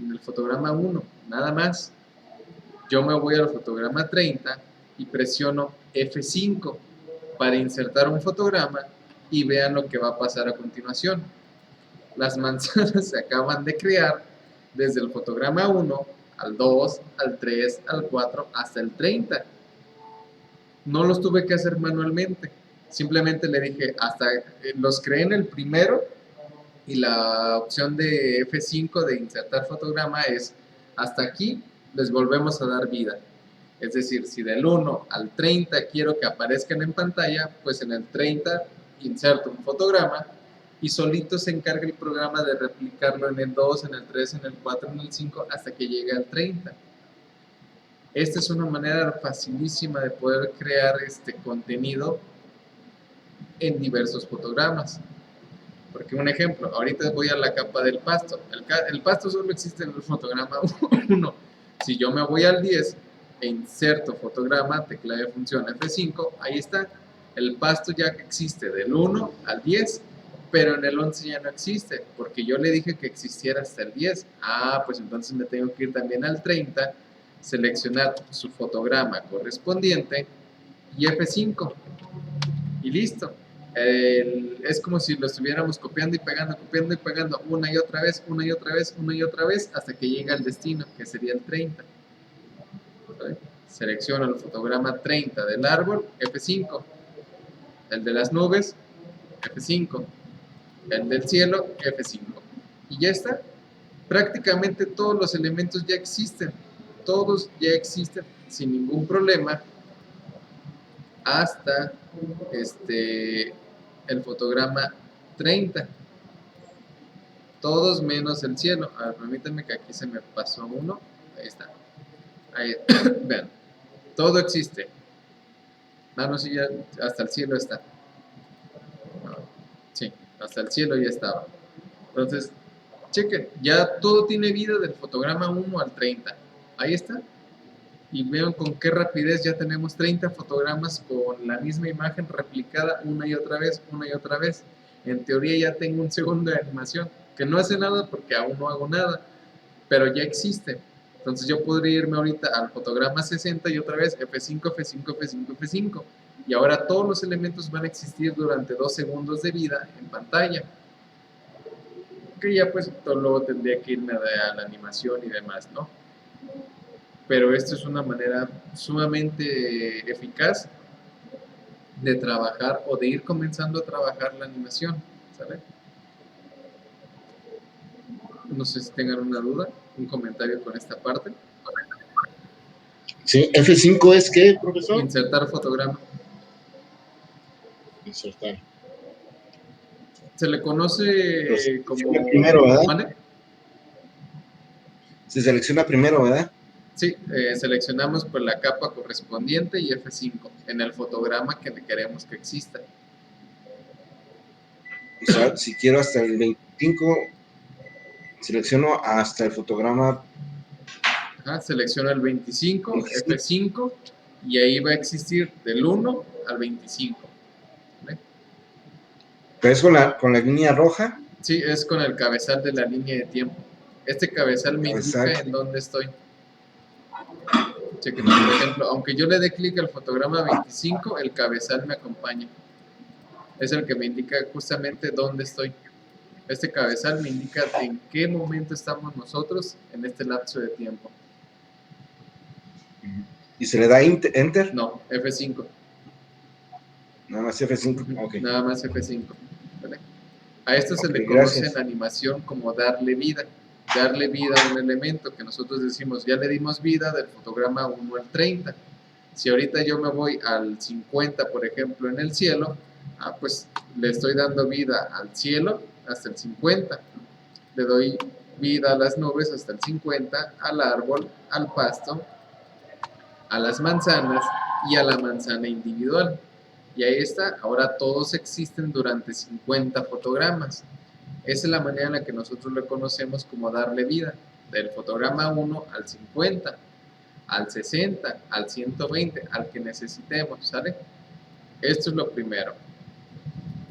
en el fotograma 1, nada más. Yo me voy al fotograma 30 y presiono F5 para insertar un fotograma y vean lo que va a pasar a continuación. Las manzanas se acaban de crear desde el fotograma 1 al 2, al 3, al 4, hasta el 30. No los tuve que hacer manualmente. Simplemente le dije, los creé en el primero y la opción de F5 de insertar fotograma es hasta aquí les volvemos a dar vida. Es decir, si del 1 al 30 quiero que aparezcan en pantalla, pues en el 30 inserto un fotograma y solito se encarga el programa de replicarlo en el 2, en el 3, en el 4, en el 5, hasta que llegue al 30. Esta es una manera facilísima de poder crear este contenido en diversos fotogramas. Porque un ejemplo, ahorita voy a la capa del pasto. El pasto solo existe en el fotograma 1. Si yo me voy al 10 e inserto fotograma, tecla de función F5, ahí está. El pasto ya existe del 1 al 10, pero en el 11 ya no existe, porque yo le dije que existiera hasta el 10. Pues entonces me tengo que ir también al 30, seleccionar su fotograma correspondiente y F5. Y listo. Es como si lo estuviéramos copiando y pegando una y otra vez, una y otra vez, una y otra vez, hasta que llega al destino, que sería el 30. ¿Vale? Selecciono el fotograma 30 del árbol, F5. El de las nubes, F5. El del cielo, F5. Y ya está. Prácticamente todos los elementos ya existen. Todos ya existen sin ningún problema hasta el fotograma 30. Todos menos el cielo. A ver, permítanme que aquí se me pasó uno. Ahí está. Ahí, vean. Todo existe. No, sí, ya hasta el cielo está. Sí, hasta el cielo ya estaba. Entonces, chequen, ya todo tiene vida del fotograma 1 al 30. Ahí está. Y vean con qué rapidez ya tenemos 30 fotogramas con la misma imagen replicada una y otra vez, una y otra vez. En teoría ya tengo un segundo de animación, que no hace nada porque aún no hago nada, pero ya existe. Entonces yo podría irme ahorita al fotograma 60 y otra vez F5, F5, F5, F5. Y ahora todos los elementos van a existir durante 2 segundos de vida en pantalla. Que ya pues luego tendría que irme a la animación y demás, ¿no? Pero esto es una manera sumamente eficaz de trabajar o de ir comenzando a trabajar la animación, ¿sale? No sé si tengan una duda, un comentario con esta parte. Sí, F5 es ¿qué, profesor? Insertar fotograma. Insertar. Se le conoce como... Primero, ¿verdad? ¿Vale? Se selecciona primero, ¿verdad? Sí, seleccionamos pues la capa correspondiente y F5 en el fotograma que queremos que exista. O sea, si quiero hasta el 25, selecciono hasta el fotograma. Selecciono el 25, F5, y ahí va a existir del 1 al 25. ¿Vale? Pero es con la línea roja. Sí, es con el cabezal de la línea de tiempo. Este cabezal me indica Exacto. en dónde estoy. Chequen, por ejemplo, aunque yo le dé clic al fotograma 25, el cabezal me acompaña. Es el que me indica justamente dónde estoy. Este cabezal me indica en qué momento estamos nosotros en este lapso de tiempo. ¿Y se le da Enter? No, F5. Nada más F5. Ok. Nada más F5. ¿Vale? A esto se Ok, le conoce gracias. en animación como darle vida. Darle vida a un elemento que nosotros decimos, ya le dimos vida del fotograma 1 al 30. Si ahorita yo me voy al 50, por ejemplo, en el cielo, pues le estoy dando vida al cielo hasta el 50. Le doy vida a las nubes hasta el 50, al árbol, al pasto, a las manzanas y a la manzana individual. Y ahí está, ahora todos existen durante 50 fotogramas. Esa es la manera en la que nosotros lo conocemos como darle vida, del fotograma 1 al 50, al 60, al 120, al que necesitemos, ¿sale? Esto es lo primero.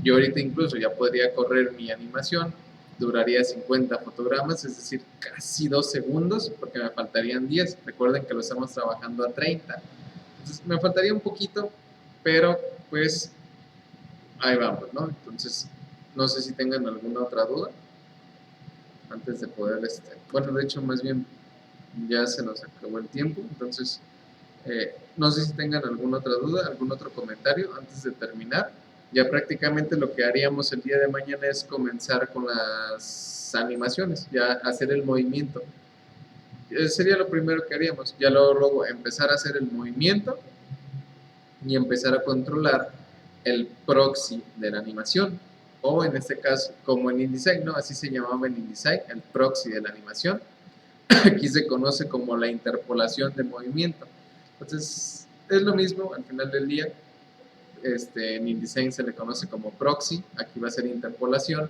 Yo ahorita incluso ya podría correr mi animación, duraría 50 fotogramas, es decir, casi 2 segundos, porque me faltarían 10. Recuerden que lo estamos trabajando a 30. Entonces me faltaría un poquito, pero pues ahí vamos, ¿no? Entonces, no sé si tengan alguna otra duda antes de poder, bueno, de hecho, más bien ya se nos acabó el tiempo, entonces, no sé si tengan alguna otra duda, algún otro comentario antes de terminar. Ya prácticamente lo que haríamos el día de mañana es comenzar con las animaciones, ya hacer el movimiento. Sería lo primero que haríamos, ya luego empezar a hacer el movimiento y empezar a controlar el proxy de la animación, o en este caso, como en InDesign, ¿no? Así se llamaba en InDesign, el proxy de la animación. Aquí se conoce como la interpolación de movimiento. Entonces, es lo mismo al final del día. En InDesign se le conoce como proxy, aquí va a ser interpolación.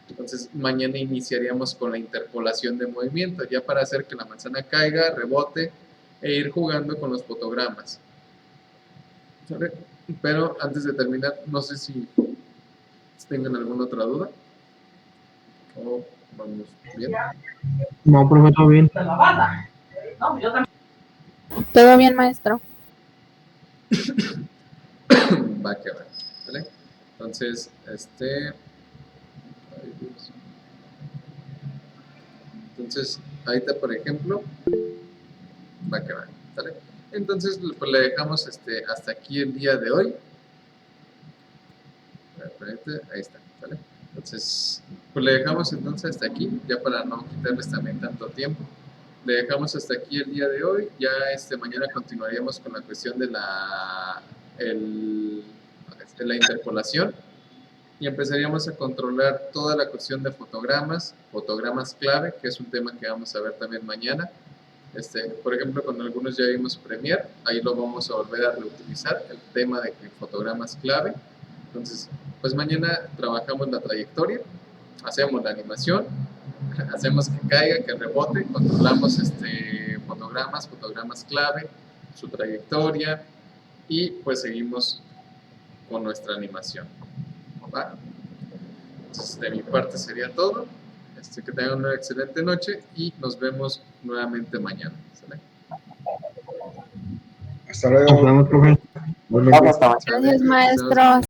Entonces, mañana iniciaríamos con la interpolación de movimiento, ya para hacer que la manzana caiga, rebote e ir jugando con los fotogramas. ¿Sale? Pero antes de terminar, no sé si tengan alguna otra duda. ¿O vamos bien? No, profe, todo bien. Todo bien, maestro. Va que va. ¿Vale? Entonces, entonces, ahorita, por ejemplo, va que va. ¿Sale? Entonces, pues le dejamos hasta aquí el día de hoy. Ahí está. ¿Sale? Entonces, pues le dejamos entonces hasta aquí, ya para no quitarles también tanto tiempo. Le dejamos hasta aquí el día de hoy. Ya mañana continuaríamos con la cuestión de la interpolación y empezaríamos a controlar toda la cuestión de fotogramas clave, que es un tema que vamos a ver también mañana. Por ejemplo, con algunos ya vimos Premiere, ahí lo vamos a volver a reutilizar, el tema de fotogramas clave. Entonces, pues mañana trabajamos la trayectoria, hacemos la animación, hacemos que caiga, que rebote, controlamos fotogramas clave, su trayectoria y pues seguimos con nuestra animación. ¿Va? Entonces, de mi parte sería todo. Que tengan una excelente noche y nos vemos nuevamente mañana. ¿Sale? Hasta luego. Nos vemos, profe. Vamos hasta mañana. Gracias, maestro.